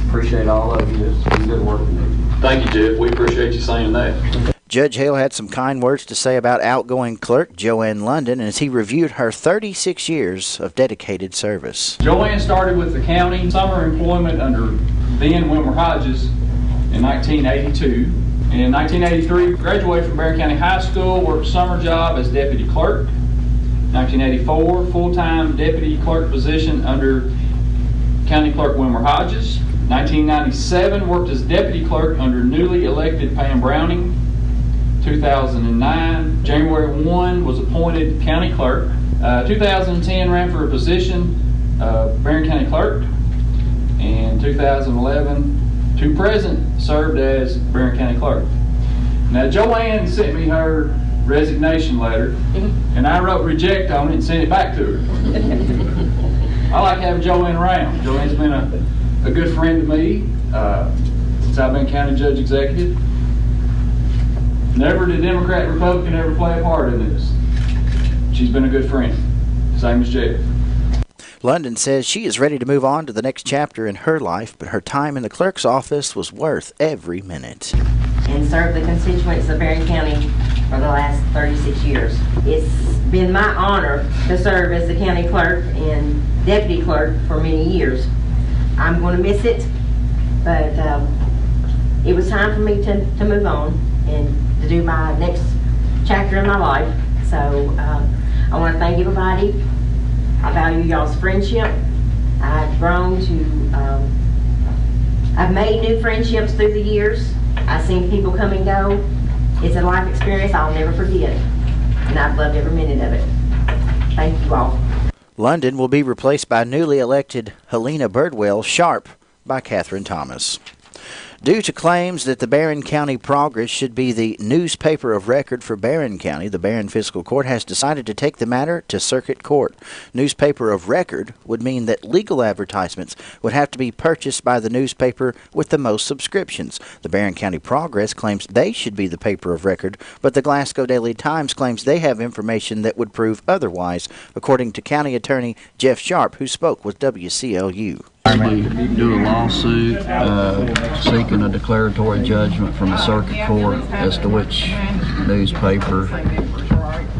Speaker 11: appreciate all of you. It's been good working with you.
Speaker 12: Thank you, Jeff. We appreciate you saying that.
Speaker 6: Judge Hale had some kind words to say about outgoing clerk Joanne London as he reviewed her 36 years of dedicated service.
Speaker 12: Joanne started with the county summer employment under then Wilmer Hodges in 1982. And in 1983, graduated from Barron County High School, worked summer job as deputy clerk. 1984, full-time deputy clerk position under County Clerk Wilmer Hodges. 1997, worked as deputy clerk under newly elected Pam Browning. 2009, January 1, was appointed county clerk. 2010, ran for a position of Barron County clerk. And 2011, to present, served as Barron County clerk. Now, Joanne sent me her resignation letter, and I wrote reject on it and sent it back to her. I like having Joanne around. Joanne's been a good friend to me since I've been county judge executive. Never did Democrat, Republican ever play a part in this. She's been a good friend, same as Jeff.
Speaker 6: London says she is ready to move on to the next chapter in her life, but her time in the clerk's office was worth every minute.
Speaker 13: And served the constituents of Barron County for the last 36 years. It's been my honor to serve as the county clerk and deputy clerk for many years. I'm going to miss it, but it was time for me to move on and to do my next chapter in my life. So I want to thank everybody. I value y'all's friendship. I've grown to, I've made new friendships through the years. I've seen people come and go. It's a life experience I'll never forget, and I've loved every minute of it. Thank you all.
Speaker 6: London will be replaced by newly elected Helena Birdwell, Sharp by Catherine Thomas. Due to claims that the Barron County Progress should be the newspaper of record for Barron County, the Barron Fiscal Court has decided to take the matter to Circuit Court. Newspaper of record would mean that legal advertisements would have to be purchased by the newspaper with the most subscriptions. The Barron County Progress claims they should be the paper of record, but the Glasgow Daily Times claims they have information that would prove otherwise, according to County Attorney Jeff Sharp, who spoke with WCLU.
Speaker 14: Do a lawsuit seeking a declaratory judgment from the circuit court as to which newspaper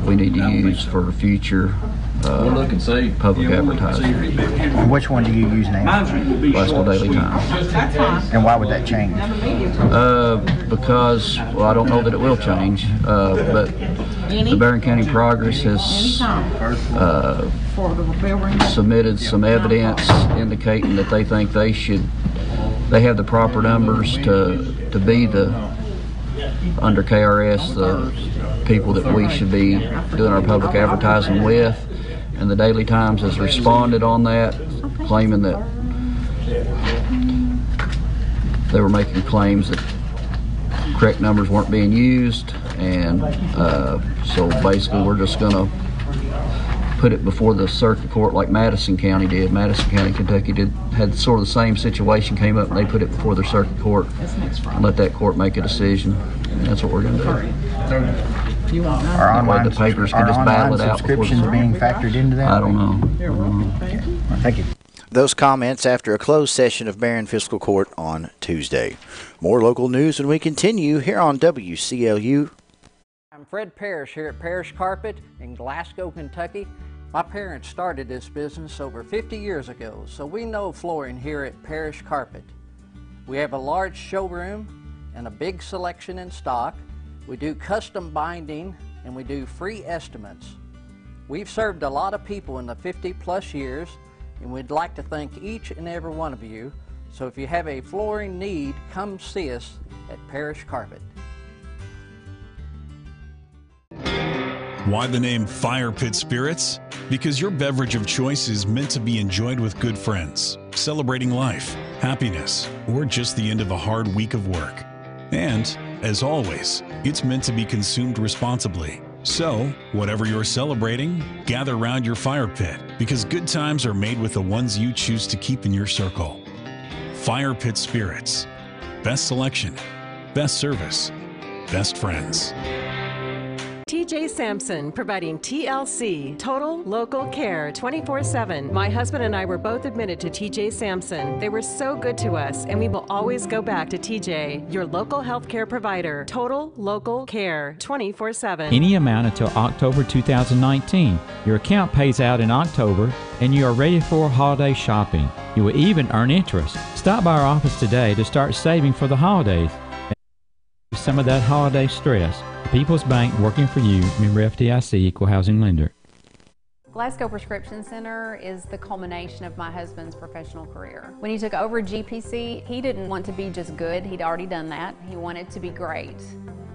Speaker 14: we need to use for future public advertising.
Speaker 16: Which one do you use now?
Speaker 14: Glasgow Daily Times.
Speaker 16: And why would that change?
Speaker 14: Because, well, I don't know that it will change, but the Barron County Progress has submitted some evidence indicating that they think they have the proper numbers to be under KRS, the people that we should be doing our public advertising with. And the Daily Times has responded on that, claiming that they were making claims that correct numbers weren't being used, and so basically we're just going to put it before the circuit court like Madison County did. Madison County, Kentucky had sort of the same situation came up, and they put it before their circuit court and let that court make a decision. And that's what we're going to do.
Speaker 6: Our online
Speaker 14: the papers can just battle it out.
Speaker 6: Subscriptions being factored into that?
Speaker 14: I don't know.
Speaker 6: Thank you. Those comments after a closed session of Barron Fiscal Court on Tuesday. More local news when we continue here on WCLU.
Speaker 2: I'm Fred Parrish here at Parrish Carpet in Glasgow, Kentucky. My parents started this business over 50 years ago, so we know flooring here at Parrish Carpet. We have a large showroom and a big selection in stock. We do custom binding and we do free estimates. We've served a lot of people in the 50-plus years, and we'd like to thank each and every one of you. So if you have a flooring need, come see us at Parrish Carpet.
Speaker 3: Why the name Fire Pit Spirits? Because your beverage of choice is meant to be enjoyed with good friends, celebrating life, happiness, or just the end of a hard week of work. And, as always, it's meant to be consumed responsibly. So, whatever you're celebrating, gather around your fire pit, because good times are made with the ones you choose to keep in your circle. Fire Pit Spirits. Best selection, best service, best friends.
Speaker 7: TJ Sampson, providing TLC, Total Local Care, 24/7. My husband and I were both admitted to TJ Sampson. They were so good to us, and we will always go back to TJ, your local health care provider. Total Local Care, 24/7.
Speaker 16: Any amount until October 2019. Your account pays out in October, and you are ready for holiday shopping. You will even earn interest. Stop by our office today to start saving for the holidays. Some of that holiday stress. People's Bank, working for you. Member FDIC, Equal Housing Lender.
Speaker 18: Glasgow Prescription Center is the culmination of my husband's professional career. When he took over GPC, he didn't want to be just good. He'd already done that. He wanted to be great.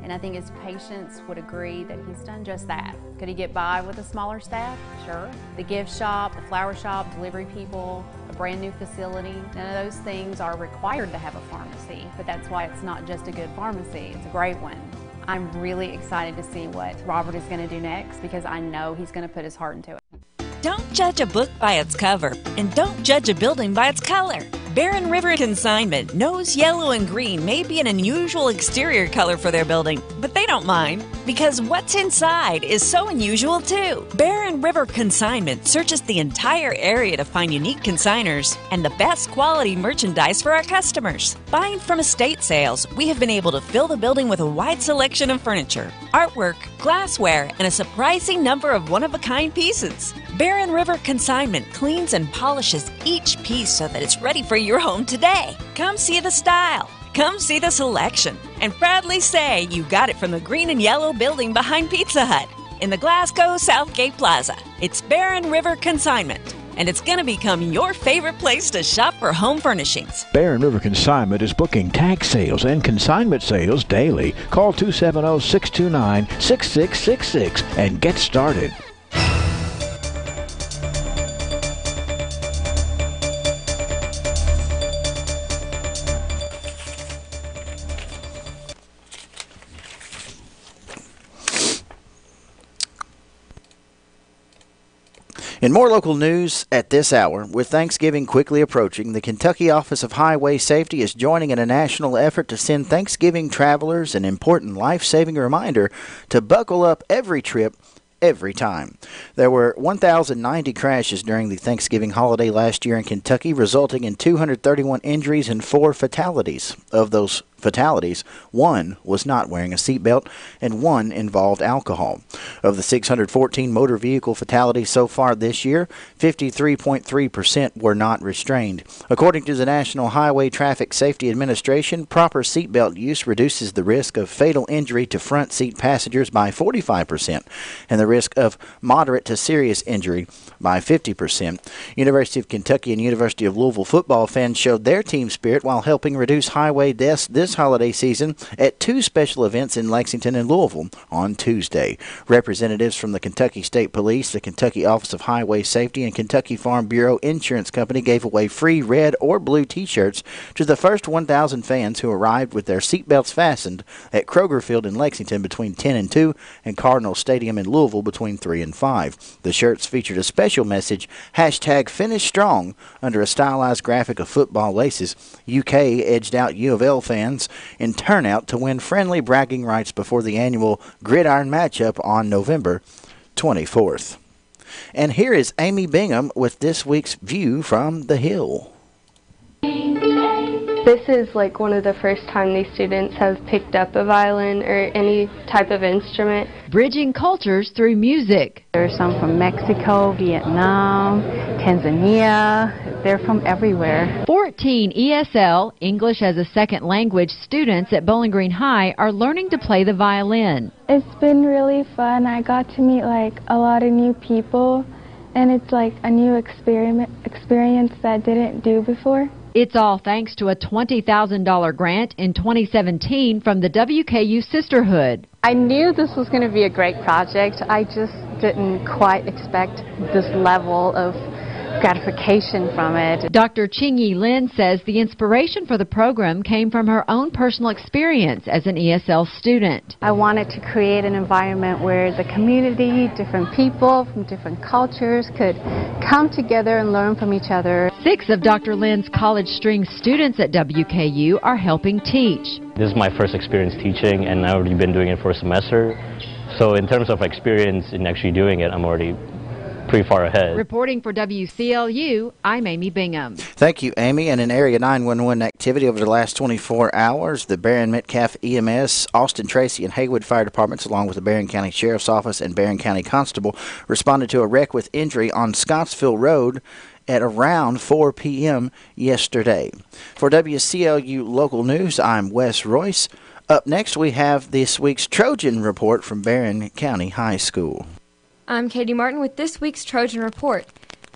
Speaker 18: And I think his patients would agree that he's done just that. Could he get by with a smaller staff? Sure. The gift shop, the flower shop, delivery people, a brand new facility, none of those things are required to have a pharmacy, but that's why it's not just a good pharmacy, it's a great one. I'm really excited to see what Robert is going to do next because I know he's going to put his heart into it.
Speaker 19: Don't judge a book by its cover, and don't judge a building by its color. Barron River Consignment knows yellow and green may be an unusual exterior color for their building, but they don't mind because what's inside is so unusual too. Barron River Consignment searches the entire area to find unique consigners and the best quality merchandise for our customers. Buying from estate sales, we have been able to fill the building with a wide selection of furniture, artwork, glassware, and a surprising number of one-of-a-kind pieces. Barron River Consignment cleans and polishes each piece so that it's ready for your home today. Come see the style. Come see the selection. And proudly say you got it from the green and yellow building behind Pizza Hut in the Glasgow Southgate Plaza. It's Barron River Consignment, and it's going to become your favorite place to shop for home furnishings.
Speaker 20: Barron River Consignment is booking tag sales and consignment sales daily. Call 270-629-6666 and get started.
Speaker 6: In more local news at this hour, with Thanksgiving quickly approaching, the Kentucky Office of Highway Safety is joining in a national effort to send Thanksgiving travelers an important life-saving reminder to buckle up every trip, every time. There were 1,090 crashes during the Thanksgiving holiday last year in Kentucky, resulting in 231 injuries and 4 fatalities. Of those fatalities, 1 was not wearing a seatbelt and 1 involved alcohol. Of the 614 motor vehicle fatalities so far this year, 53.3% were not restrained. According to the National Highway Traffic Safety Administration, proper seatbelt use reduces the risk of fatal injury to front seat passengers by 45% and the risk of moderate to serious injury by 50%. University of Kentucky and University of Louisville football fans showed their team spirit while helping reduce highway deaths this this holiday season at 2 special events in Lexington and Louisville on Tuesday. Representatives from the Kentucky State Police, the Kentucky Office of Highway Safety, and Kentucky Farm Bureau Insurance Company gave away free red or blue T-shirts to the first 1,000 fans who arrived with their seatbelts fastened at Kroger Field in Lexington between 10 and 2 and Cardinal Stadium in Louisville between 3 and 5. The shirts featured a special message, #FinishStrong, under a stylized graphic of football laces. UK edged out U of L fans in turnout to win friendly bragging rights before the annual Gridiron matchup on November 24th. And here is Amy Bingham with this week's View from the Hill.
Speaker 5: This is like one of the first time these students have picked up a violin or any type of instrument.
Speaker 8: Bridging cultures through music.
Speaker 9: There are some from Mexico, Vietnam, Tanzania. They're from everywhere.
Speaker 8: 14 ESL, English as a Second Language, students at Bowling Green High are learning to play the violin.
Speaker 10: It's been really fun. I got to meet like a lot of new people, and it's like a new experience that I didn't do before.
Speaker 8: It's all thanks to a $20,000 grant in 2017 from the WKU Sisterhood.
Speaker 9: I knew this was going to be a great project. I just didn't quite expect this level of gratification from it.
Speaker 8: Dr. Ching-Yi Lin says the inspiration for the program came from her own personal experience as an ESL student.
Speaker 9: I wanted to create an environment where the community, different people from different cultures could come together and learn from each other.
Speaker 8: 6 of Dr. Lin's college string students at WKU are helping teach.
Speaker 15: This is my first experience teaching, and I've already been doing it for a semester. So in terms of experience in actually doing it, I'm already pretty far ahead.
Speaker 8: Reporting for WCLU, I'm Amy Bingham.
Speaker 6: Thank you, Amy. And an Area 911 activity over the last 24 hours, the Barron Metcalf EMS, Austin Tracy, and Haywood Fire Departments, along with the Barron County Sheriff's Office and Barron County Constable, responded to a wreck with injury on Scottsville Road at around 4 p.m. yesterday. For WCLU Local News, I'm Wes Royce. Up next, we have this week's Trojan Report from Barron County High School.
Speaker 21: I'm Katie Martin with this week's Trojan Report.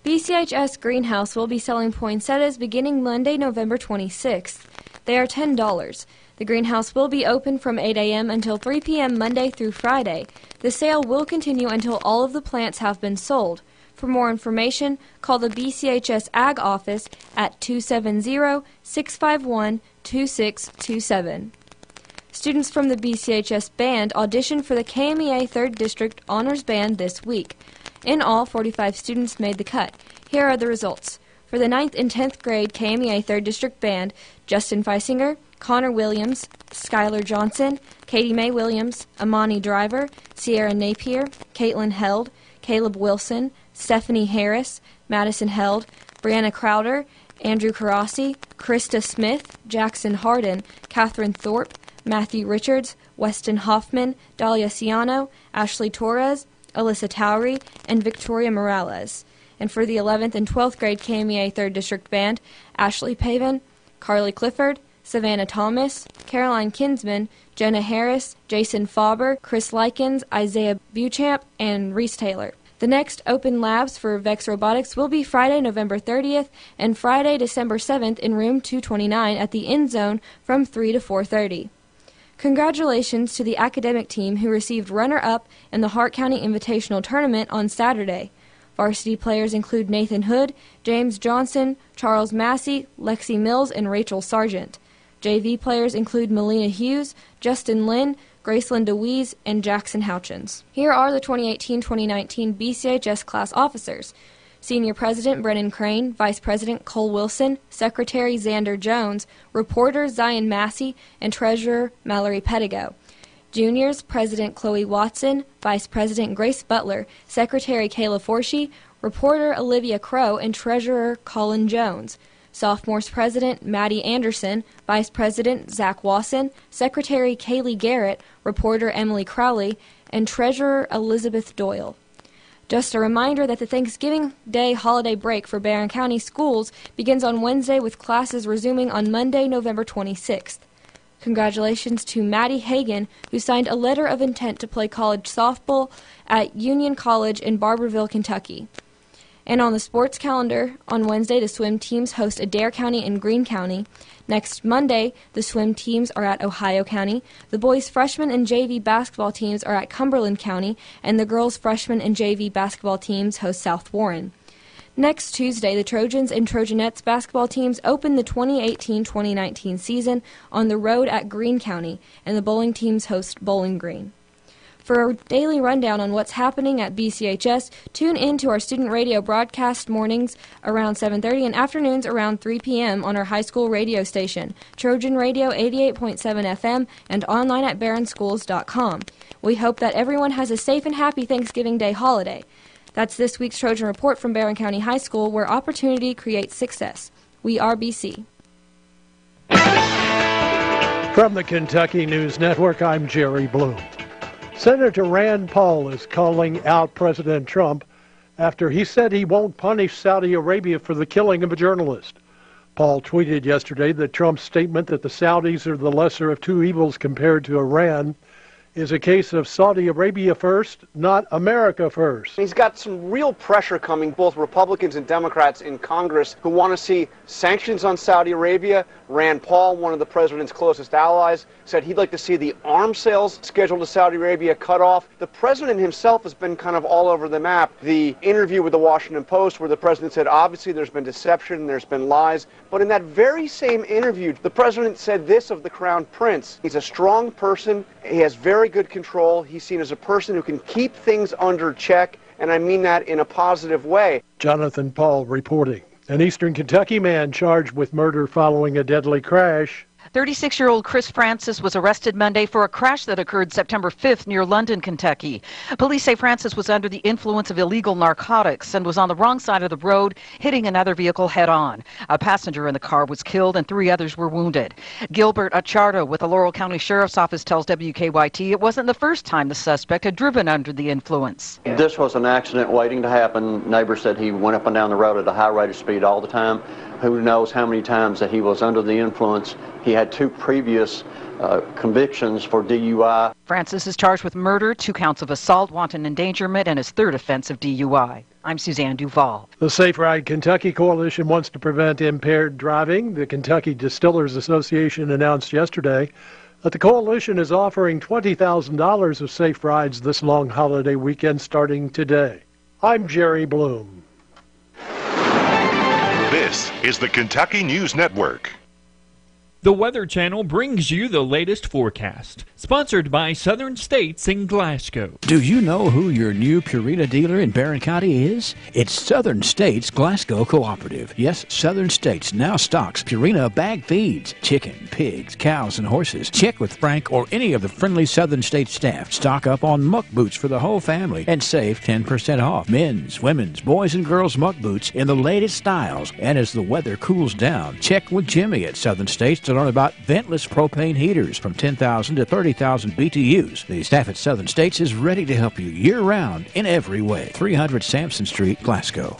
Speaker 21: BCHS Greenhouse will be selling poinsettias beginning Monday, November 26th. They are $10. The greenhouse will be open from 8 a.m. until 3 p.m. Monday through Friday. The sale will continue until all of the plants have been sold. For more information, call the BCHS Ag office at 270-651-2627. Students from the BCHS Band auditioned for the KMEA 3rd District Honors Band this week. In all, 45 students made the cut. Here are the results. For the 9th and 10th grade KMEA 3rd District Band, Justin Feisinger, Connor Williams, Skylar Johnson, Katie Mae Williams, Amani Driver, Sierra Napier, Caitlin Held, Caleb Wilson, Stephanie Harris, Madison Held, Brianna Crowder, Andrew Karasi, Krista Smith, Jackson Harden, Catherine Thorpe, Matthew Richards, Weston Hoffman, Dahlia Ciano, Ashley Torres, Alyssa Towery, and Victoria Morales. And for the 11th and 12th grade KMEA 3rd District Band, Ashley Pavin, Carly Clifford, Savannah Thomas, Caroline Kinsman, Jenna Harris, Jason Fauber, Chris Likens, Isaiah Buchamp, and Reese Taylor. The next open labs for VEX Robotics will be Friday, November 30th and Friday, December 7th in room 229 at the End Zone from 3 to 4:30. Congratulations to the academic team who received runner-up in the Hart County Invitational Tournament on Saturday. Varsity players include Nathan Hood, James Johnson, Charles Massey, Lexi Mills, and Rachel Sargent. JV players include Melina Hughes, Justin Lynn, Graceland DeWeese, and Jackson Houchins. Here are the 2018-2019 BCHS class officers. Senior President Brennan Crane, Vice President Cole Wilson, Secretary Xander Jones, Reporter Zion Massey, and Treasurer Mallory Pettigo. Juniors, President Chloe Watson, Vice President Grace Butler, Secretary Kayla Forshee, Reporter Olivia Crow, and Treasurer Colin Jones. Sophomores President Maddie Anderson, Vice President Zach Wasson, Secretary Kaylee Garrett, Reporter Emily Crowley, and Treasurer Elizabeth Doyle. Just a reminder that the Thanksgiving Day holiday break for Barron County schools begins on Wednesday with classes resuming on Monday, November 26th. Congratulations to Maddie Hagan, who signed a letter of intent to play college softball at Union College in Barberville, Kentucky. And on the sports calendar, on Wednesday, the swim teams host Adair County and Greene County. Next Monday, the swim teams are at Ohio County. The boys' freshman and JV basketball teams are at Cumberland County, and the girls' freshman and JV basketball teams host South Warren. Next Tuesday, the Trojans and Trojanettes basketball teams open the 2018-2019 season on the road at Greene County, and the bowling teams host Bowling Green. For a daily rundown on what's happening at BCHS, tune in to our student radio broadcast mornings around 7:30 and afternoons around 3 p.m. on our high school radio station, Trojan Radio 88.7 FM, and online at barronschools.com. We hope that everyone has a safe and happy Thanksgiving Day holiday. That's this week's Trojan Report from Barron County High School, where opportunity creates success. We are BC.
Speaker 1: From the Kentucky News Network, I'm Jerry Bloom. Senator Rand Paul is calling out President Trump after he said he won't punish Saudi Arabia for the killing of a journalist. Paul tweeted yesterday that Trump's statement that the Saudis are the lesser of two evils compared to Iran is a case of Saudi Arabia first, not America first.
Speaker 17: He's got some real pressure coming, both Republicans and Democrats in Congress, who want to see sanctions on Saudi Arabia. Rand Paul, one of the president's closest allies, said he'd like to see the arms sales scheduled to Saudi Arabia cut off. The president himself has been kind of all over the map. The interview with the Washington Post, where the president said, obviously there's been deception, there's been lies. But in that very same interview, the president said this of the Crown Prince: he's a strong person, he has very good control, he's seen as a person who can keep things under check, and I mean that in a positive way.
Speaker 1: Jonathan Paul reporting. An Eastern Kentucky man charged with murder following a deadly crash.
Speaker 23: 36-year-old Chris Francis was arrested Monday for a crash that occurred September 5th near London, Kentucky. Police say Francis was under the influence of illegal narcotics and was on the wrong side of the road, hitting another vehicle head-on. A passenger in the car was killed and 3 others were wounded. Gilbert Achardo with the Laurel County Sheriff's Office tells WKYT it wasn't the first time the suspect had driven under the influence.
Speaker 24: This was an accident waiting to happen. Neighbors said he went up and down the road at a high rate of speed all the time. Who knows how many times that he was under the influence. He had 2 previous convictions for DUI.
Speaker 23: Francis is charged with murder, 2 counts of assault, wanton endangerment, and his 3rd offense of DUI. I'm Suzanne Duval.
Speaker 1: The Safe Ride Kentucky Coalition wants to prevent impaired driving. The Kentucky Distillers Association announced yesterday that the coalition is offering $20,000 of safe rides this long holiday weekend starting today. I'm Jerry Bloom.
Speaker 25: This is the Kentucky News Network.
Speaker 26: The Weather Channel brings you the latest forecast, sponsored by Southern States in Glasgow.
Speaker 20: Do you know who your new Purina dealer in Barron County is? It's Southern States Glasgow Cooperative. Yes, Southern States now stocks Purina bag feeds, chicken, pigs, cows, and horses. Check with Frank or any of the friendly Southern States staff. Stock up on muck boots for the whole family and save 10% off. Men's, women's, boys, and girls muck boots in the latest styles. And as the weather cools down, check with Jimmy at Southern States to learn about ventless propane heaters from 10,000 to 30,000 BTUs. The staff at Southern States is ready to help you year-round in every way. 300 Sampson Street, Glasgow.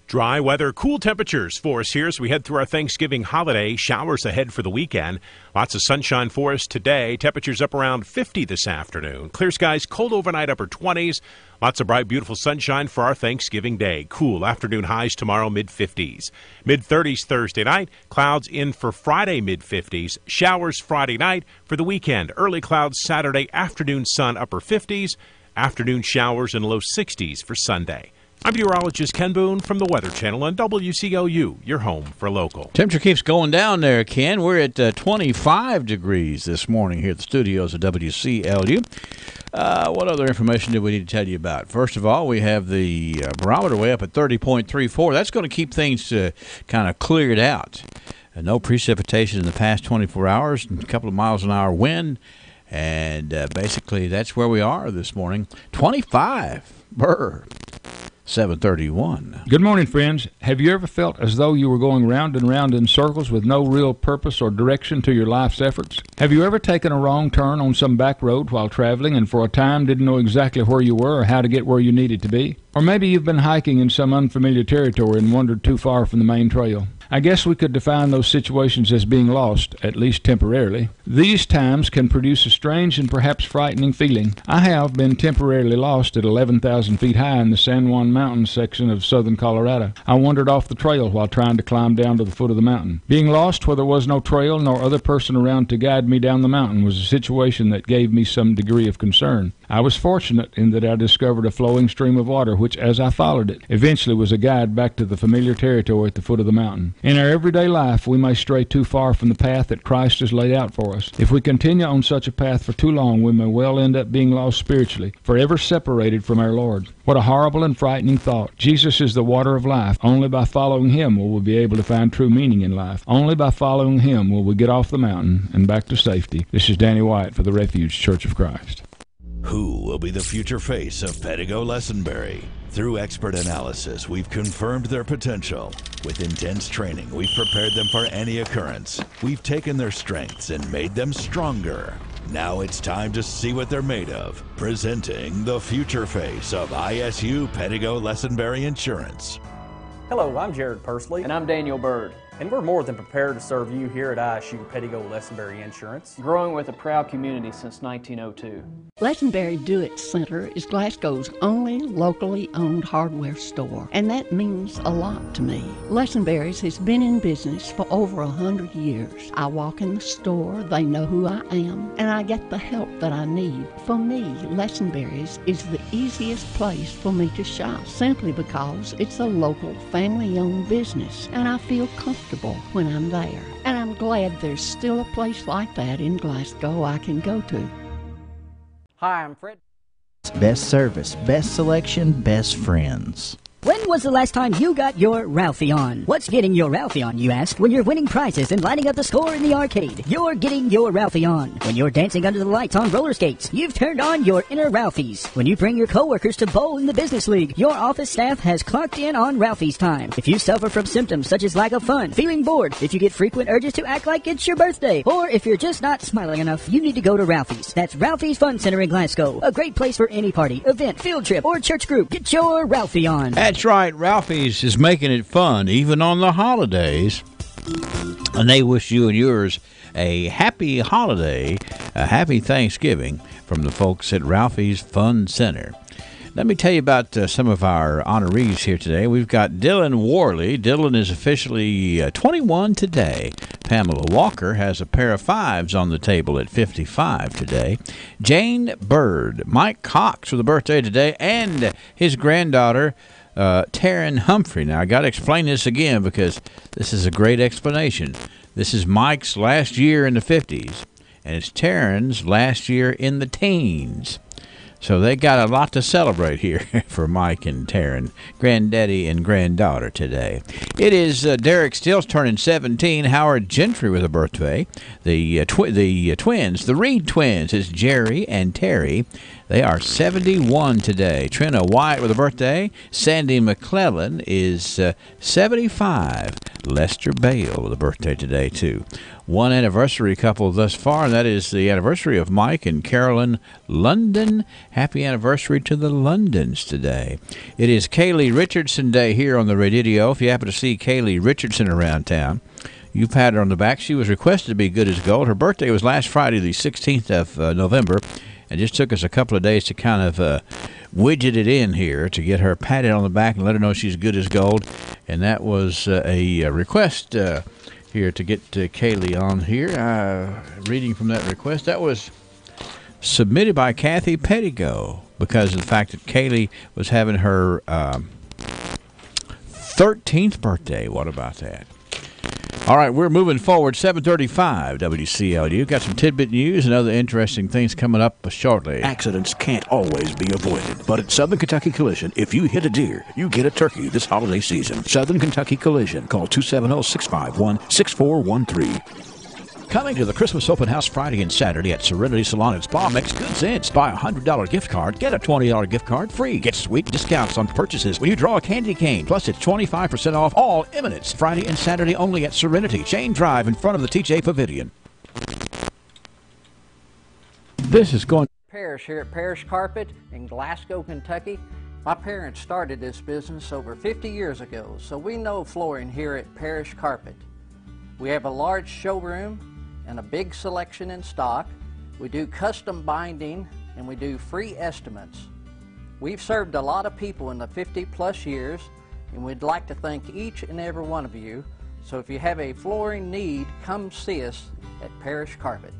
Speaker 27: Dry weather, cool temperatures for us here as we head through our Thanksgiving holiday. Showers ahead for the weekend. Lots of sunshine for us today. Temperatures up around 50 this afternoon. Clear skies, cold overnight, upper 20s. Lots of bright, beautiful sunshine for our Thanksgiving day. Cool afternoon highs tomorrow, mid-50s. Mid-30s Thursday night. Clouds in for Friday, mid-50s. Showers Friday night. For the weekend, early clouds Saturday, afternoon sun, upper 50s. Afternoon showers and low 60s for Sunday. I'm meteorologist Ken Boone from the Weather Channel on WCOU, your home for local.
Speaker 28: Temperature keeps going down there, Ken. We're at 25 degrees this morning here at the studios of WCLU. What other information do we need to tell you about? First of all, we have the barometer way up at 30.34. That's going to keep things kind of cleared out. No precipitation in the past 24 hours, a couple of miles an hour wind. And basically, that's where we are this morning. 25. Brr. 7:31.
Speaker 29: Good morning, friends. Have you ever felt as though you were going round and round in circles with no real purpose or direction to your life's efforts? Have you ever taken a wrong turn on some back road while traveling and for a time didn't know exactly where you were or how to get where you needed to be? Or maybe you've been hiking in some unfamiliar territory and wandered too far from the main trail. I guess we could define those situations as being lost, at least temporarily. These times can produce a strange and perhaps frightening feeling. I have been temporarily lost at 11,000 feet high in the San Juan Mountains section of southern Colorado. I wandered off the trail while trying to climb down to the foot of the mountain. Being lost where there was no trail nor other person around to guide me down the mountain was a situation that gave me some degree of concern. I was fortunate in that I discovered a flowing stream of water which, as I followed it, eventually was a guide back to the familiar territory at the foot of the mountain. In our everyday life, we may stray too far from the path that Christ has laid out for us. If we continue on such a path for too long, we may well end up being lost spiritually, forever separated from our Lord. What a horrible and frightening thought. Jesus is the water of life. Only by following Him will we be able to find true meaning in life. Only by following Him will we get off the mountain and back to safety. This is Danny White for the Refuge Church of Christ.
Speaker 2: Who will be the future face of Pettigo Lessenberry? Through expert analysis, we've confirmed their potential. With intense training, we've prepared them for any occurrence. We've taken their strengths and made them stronger. Now it's time to see what they're made of. Presenting the future face of ISU Pettigo Lessenberry Insurance.
Speaker 3: Hello, I'm Jared Pursley. And I'm Daniel Bird. And we're more than prepared to serve you here at ISU Pettigo Lessenberry Insurance. Growing with a proud community since 1902.
Speaker 4: Lessenberry Do-It Center is Glasgow's only locally owned hardware store, and that means a lot to me. Lessenberry's has been in business for over 100 years. I walk in the store, they know who I am, and I get the help that I need. For me, Lessenberry's is the easiest place for me to shop, simply because it's a local family-owned business, and I feel comfortable when I'm there. And I'm glad there's still a place like that in Glasgow I can go to.
Speaker 3: Hi, I'm Fred.
Speaker 6: Best service, best selection, best friends.
Speaker 7: When was the last time you got your Ralphie on? What's getting your Ralphie on, you ask? When you're winning prizes and lighting up the score in the arcade, you're getting your Ralphie on. When you're dancing under the lights on roller skates, you've turned on your inner Ralphies. When you bring your coworkers to bowl in the business league, your office staff has clocked in on Ralphie's time. If you suffer from symptoms such as lack of fun, feeling bored, if you get frequent urges to act like it's your birthday, or if you're just not smiling enough, you need to go to Ralphie's. That's Ralphie's Fun Center in Glasgow. A great place for any party, event, field trip, or church group. Get your Ralphie on.
Speaker 28: That's right, Ralphie's is making it fun, even on the holidays. And they wish you and yours a happy holiday, a happy Thanksgiving from the folks at Ralphie's Fun Center. Let me tell you about some of our honorees here today. We've got Dylan Worley. Dylan is officially 21 today. Pamela Walker has a pair of fives on the table at 55 today. Jane Bird. Mike Cox with a birthday today, and his granddaughter, Taryn Humphrey. Now, I got to explain this again because this is a great explanation. This is Mike's last year in the 50s, and it's Taryn's last year in the teens. So they got a lot to celebrate here for Mike and Taryn, granddaddy and granddaughter today. It is Derek Stills turning 17, Howard Gentry with a birthday. The twins, the Reed twins, is Jerry and Terry. They are 71 today. Trina White with a birthday. Sandy McClellan is 75. Lester Bale with a birthday today, too. One anniversary couple thus far, and that is the anniversary of Mike and Carolyn London. Happy anniversary to the Londons today. It is Kaylee Richardson Day here on the radio. If you happen to see Kaylee Richardson around town, you pat her on the back. She was requested to be good as gold. Her birthday was last Friday, the 16th of November. It just took us a couple of days to kind of widget it in here to get her patted on the back and let her know she's good as gold. And that was a request here to get Kaylee on here. Reading from that request, that was submitted by Kathy Pettigo because of the fact that Kaylee was having her 13th birthday. What about that? All right, we're moving forward. 7:35 WCLU. Got some tidbit news and other interesting things coming up shortly.
Speaker 20: Accidents can't always be avoided, but at Southern Kentucky Collision, if you hit a deer, you get a turkey this holiday season. Southern Kentucky Collision. Call 270-651-6413. Coming to the Christmas Open House Friday and Saturday at Serenity Salon and Spa makes good sense. Buy a $100 gift card, get a $20 gift card free. Get sweet discounts on purchases when you draw a candy cane. Plus, it's 25% off all Eminence. Friday and Saturday only at Serenity, Shane Drive in front of the TJ Pavilion.
Speaker 28: This is going...
Speaker 11: Parrish here at Parrish Carpet in Glasgow, Kentucky.
Speaker 5: My parents started this business over 50 years ago, so we know flooring here at Parish Carpet. We have a large showroom and a big selection in stock. We do custom binding and we do free estimates. We've served a lot of people in the 50-plus years, and we'd like to thank each and every one of you. So if you have a flooring need, come see us at Parish Carpet.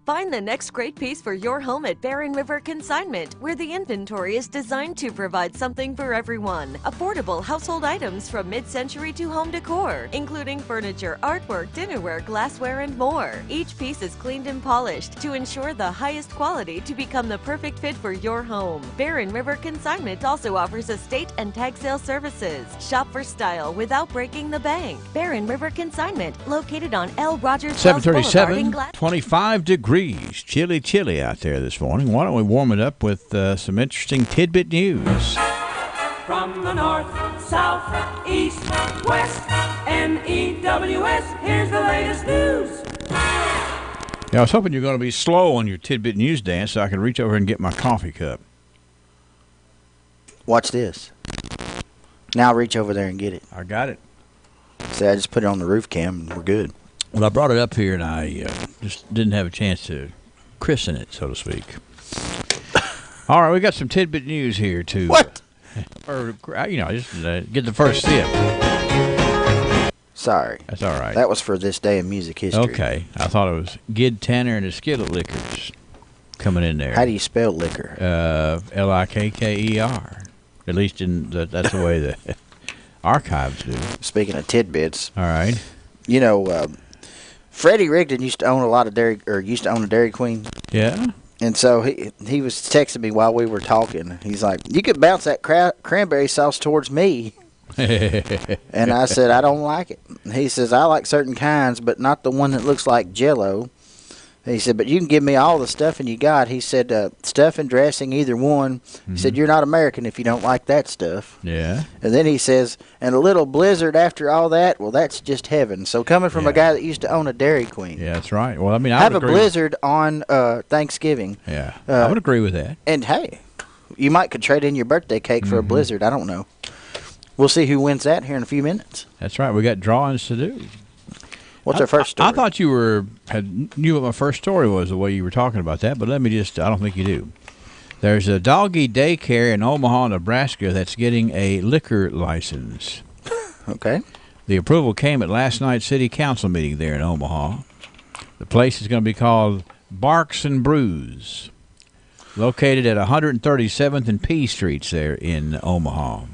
Speaker 11: Find the next great piece for your home at Barren River Consignment, where the inventory is designed to provide something for everyone. Affordable household items from mid-century to home decor, including furniture, artwork, dinnerware, glassware, and more. Each piece is cleaned and polished to ensure the highest quality to become the perfect fit for your home. Barren River Consignment also offers estate and tag sale services. Shop for style without breaking the bank. Barren River Consignment, located on L. Rogers Wells Boulevard in
Speaker 28: 737, 25 degrees. Chilly out there this morning. Why don't we warm it up with some interesting tidbit news?
Speaker 12: From the north, south, east, west, NEWS, here's the latest news.
Speaker 28: Yeah, I was hoping you were going to be slow on your tidbit news, Dan, so I could reach over and get my coffee cup.
Speaker 13: Watch this. Now reach over there and get it.
Speaker 28: I got it.
Speaker 13: See, I just put it on the roof cam and we're good.
Speaker 28: Well, I brought it up here, and I just didn't have a chance to christen it, so to speak. All right, we got some tidbit news here, too.
Speaker 13: What?
Speaker 28: Or, just get the first sip.
Speaker 13: Sorry.
Speaker 28: That's all right.
Speaker 13: That was for this day in music history.
Speaker 28: Okay. I thought it was Gid Tanner and his Skillet Liquors coming in there.
Speaker 13: How do you spell liquor?
Speaker 28: Likker. At least that's the way the archives do.
Speaker 13: Speaking of tidbits.
Speaker 28: All right.
Speaker 13: You know, Freddie Rigdon used to own a Dairy Queen.
Speaker 28: Yeah.
Speaker 13: And so he was texting me while we were talking. He's like, "You could bounce that cranberry sauce towards me." And I said, "I don't like it." He says, "I like certain kinds, but not the one that looks like Jell-O." He said, "But you can give me all the stuffing you got." He said, "Stuffing, dressing, either one." He said, "You're not American if you don't like that stuff."
Speaker 28: Yeah.
Speaker 13: And then he says, "And a little blizzard after all that, well, that's just heaven." So coming from a guy that used to own a Dairy Queen.
Speaker 28: Yeah, that's right. Well, I mean, I
Speaker 13: have
Speaker 28: would
Speaker 13: a
Speaker 28: agree
Speaker 13: blizzard on Thanksgiving.
Speaker 28: Yeah, I would agree with that.
Speaker 13: And hey, you could trade in your birthday cake for a blizzard. I don't know. We'll see who wins that here in a few minutes.
Speaker 28: That's right. We got drawings to do.
Speaker 13: What's our first story?
Speaker 28: I thought you knew what my first story was, the way you were talking about that, but I don't think you do. There's a doggy daycare in Omaha, Nebraska that's getting a liquor license.
Speaker 13: Okay.
Speaker 28: The approval came at last night's city council meeting there in Omaha. The place is going to be called Barks and Brews, located at 137th and P Streets there in Omaha.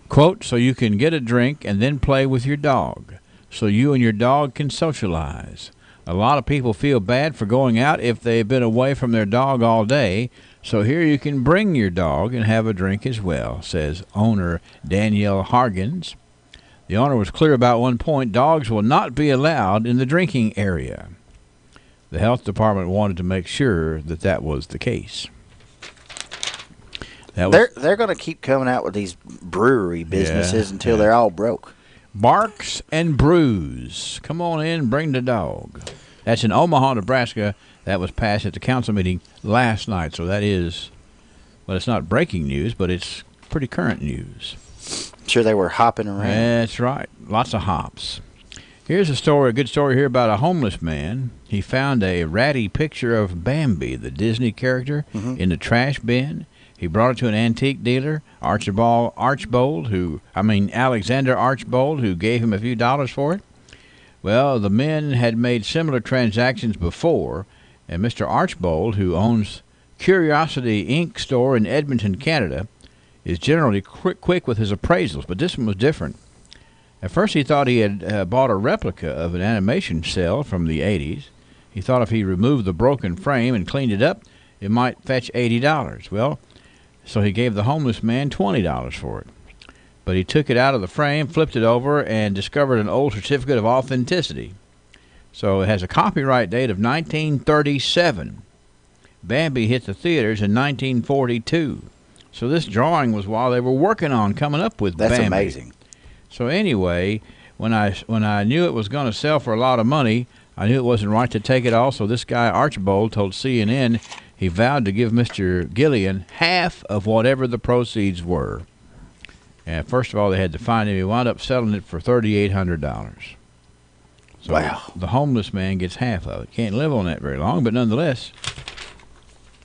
Speaker 28: Quote, "So you can get a drink and then play with your dog, so you and your dog can socialize. A lot of people feel bad for going out if they've been away from their dog all day, so here you can bring your dog and have a drink as well," says owner Danielle Hargens. The owner was clear about one point: dogs will not be allowed in the drinking area. The health department wanted to make sure that was the case.
Speaker 13: They're going to keep coming out with these brewery businesses until they're all broke.
Speaker 28: Barks and Brews. Come on in, bring the dog. That's in Omaha, Nebraska. That was passed at the council meeting last night. So that is, well, it's not breaking news, but it's pretty current news.
Speaker 13: I'm sure they were hopping around.
Speaker 28: That's right. Lots of hops. Here's a good story here about a homeless man. He found a ratty picture of Bambi, the Disney character, in the trash bin. He brought it to an antique dealer, Alexander Archbold, who gave him a few dollars for it. Well, the men had made similar transactions before, and Mr. Archbold, who owns Curiosity Inc. store in Edmonton, Canada, is generally quick with his appraisals, but this one was different. At first he thought he had bought a replica of an animation cell from the 80s. He thought if he removed the broken frame and cleaned it up, it might fetch $80. Well, so he gave the homeless man $20 for it. But he took it out of the frame, flipped it over, and discovered an old certificate of authenticity. So it has a copyright date of 1937. Bambi hit the theaters in 1942. So this drawing was while they were working on coming up with Bambi.
Speaker 13: That's amazing.
Speaker 28: So anyway, when I knew it was going to sell for a lot of money, I knew it wasn't right to take it all. So this guy Archbold told CNN he vowed to give Mr. Gillian half of whatever the proceeds were. And first of all, they had to find him. He wound up selling it for $3,800. So
Speaker 13: wow.
Speaker 28: The homeless man gets half of it. Can't live on that very long, but nonetheless,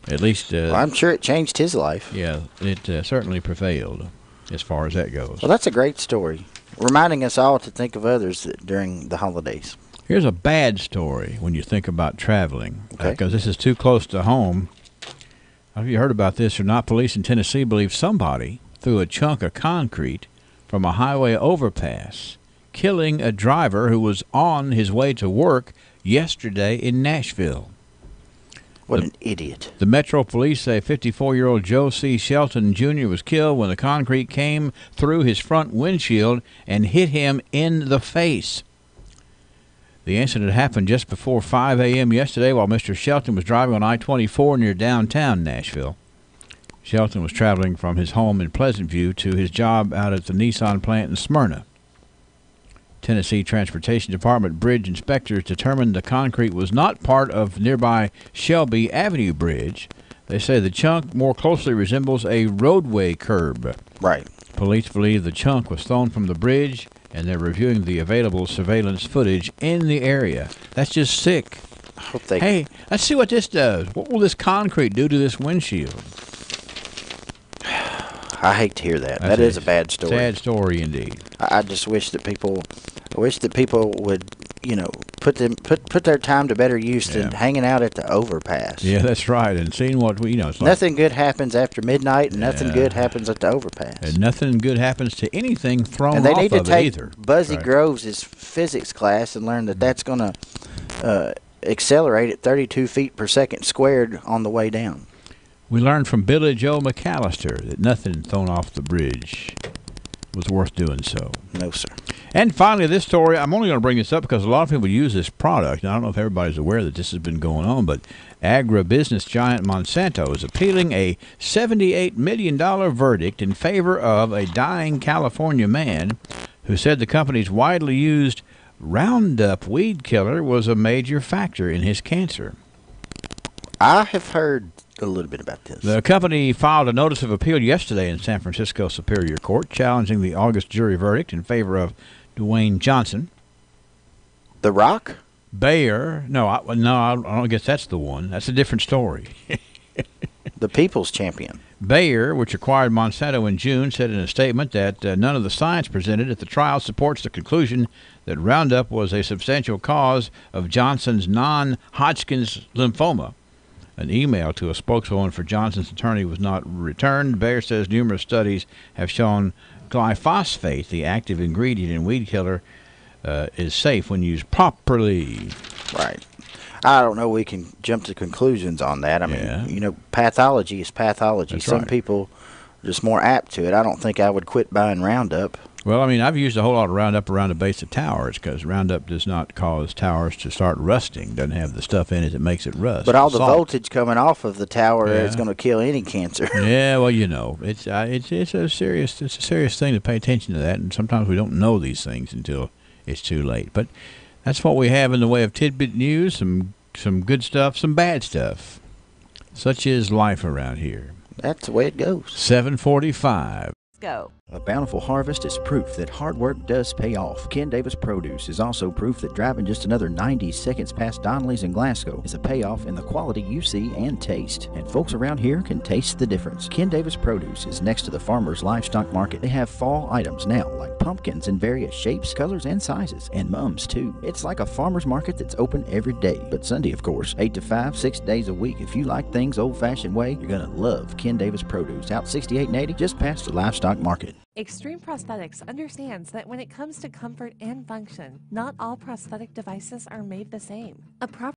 Speaker 28: at least...
Speaker 13: well, I'm sure it changed his life.
Speaker 28: Yeah, it certainly prevailed as far as that goes.
Speaker 13: Well, that's a great story, reminding us all to think of others during the holidays.
Speaker 28: Here's a bad story when you think about traveling,
Speaker 13: okay,
Speaker 28: because this is too close to home. Have you heard about this or not? Police in Tennessee believe somebody threw a chunk of concrete from a highway overpass, killing a driver who was on his way to work yesterday in Nashville.
Speaker 13: What an idiot.
Speaker 28: The Metro Police say 54-year-old Joe C. Shelton Jr. was killed when the concrete came through his front windshield and hit him in the face. The incident happened just before 5 a.m. yesterday while Mr. Shelton was driving on I-24 near downtown Nashville. Shelton was traveling from his home in Pleasant View to his job out at the Nissan plant in Smyrna. Tennessee Transportation Department bridge inspectors determined the concrete was not part of nearby Shelby Avenue Bridge. They say the chunk more closely resembles a roadway curb.
Speaker 13: Right.
Speaker 28: Police believe the chunk was thrown from the bridge, and they're reviewing the available surveillance footage in the area. That's just sick. Hey, let's see what this does. What will this concrete do to this windshield?
Speaker 13: I hate to hear that. That is a bad story.
Speaker 28: Sad story indeed.
Speaker 13: I just wish that people would, put their time to better use than hanging out at the overpass.
Speaker 28: Yeah, that's right. And seeing what it's like,
Speaker 13: nothing good happens after midnight, and nothing good happens at the overpass.
Speaker 28: And nothing good happens to anything thrown
Speaker 13: and they
Speaker 28: off
Speaker 13: need to
Speaker 28: of
Speaker 13: take
Speaker 28: it either.
Speaker 13: Buzzy Groves' physics class and learn that that's going to accelerate at 32 feet per second squared on the way down.
Speaker 28: We learned from Billy Joe McAllister that nothing thrown off the bridge was worth doing so.
Speaker 13: No, sir.
Speaker 28: And finally, this story, I'm only going to bring this up because a lot of people use this product. And I don't know if everybody's aware that this has been going on, but agribusiness giant Monsanto is appealing a $78 million verdict in favor of a dying California man who said the company's widely used Roundup weed killer was a major factor in his cancer.
Speaker 13: I have heard a little bit about this.
Speaker 28: The company filed a notice of appeal yesterday in San Francisco Superior Court challenging the August jury verdict in favor of Dwayne Johnson.
Speaker 13: The Rock?
Speaker 28: Bayer. No, I don't guess that's the one. That's a different story.
Speaker 13: The People's Champion.
Speaker 28: Bayer, which acquired Monsanto in June, said in a statement that none of the science presented at the trial supports the conclusion that Roundup was a substantial cause of Johnson's non-Hodgkin's lymphoma. An email to a spokeswoman for Johnson's attorney was not returned. Bayer says numerous studies have shown glyphosate, the active ingredient in weed killer, is safe when used properly.
Speaker 13: Right. I don't know. We can jump to conclusions on that. I mean, pathology is pathology.
Speaker 28: That's
Speaker 13: Some
Speaker 28: right.
Speaker 13: people are just more apt to it. I don't think I would quit buying Roundup.
Speaker 28: Well, I mean, I've used a whole lot of Roundup around the base of towers because Roundup does not cause towers to start rusting. Doesn't have the stuff in it that makes it rust.
Speaker 13: But all the
Speaker 28: Salt.
Speaker 13: voltage coming off of the tower is going to kill any cancer.
Speaker 28: Yeah, well, it's a serious thing to pay attention to that, and sometimes we don't know these things until it's too late. But that's what we have in the way of tidbit news. Some good stuff, some bad stuff. Such is life around here.
Speaker 13: That's the way it goes.
Speaker 28: 7:45.
Speaker 11: Go.
Speaker 6: A bountiful harvest is proof that hard work does pay off. Ken Davis Produce is also proof that driving just another 90 seconds past Donnelly's in Glasgow is a payoff in the quality you see and taste. And folks around here can taste the difference. Ken Davis Produce is next to the Farmer's Livestock Market. They have fall items now, like pumpkins in various shapes, colors, and sizes, and mums too. It's like a farmer's market that's open every day, but Sunday, of course, 8 to 5, 6 days a week. If you like things old-fashioned way, you're gonna love Ken Davis Produce, out 68 and 80, just past the Livestock Market.
Speaker 8: Extreme Prosthetics understands that when it comes to comfort and function, not all prosthetic devices are made the same. A proper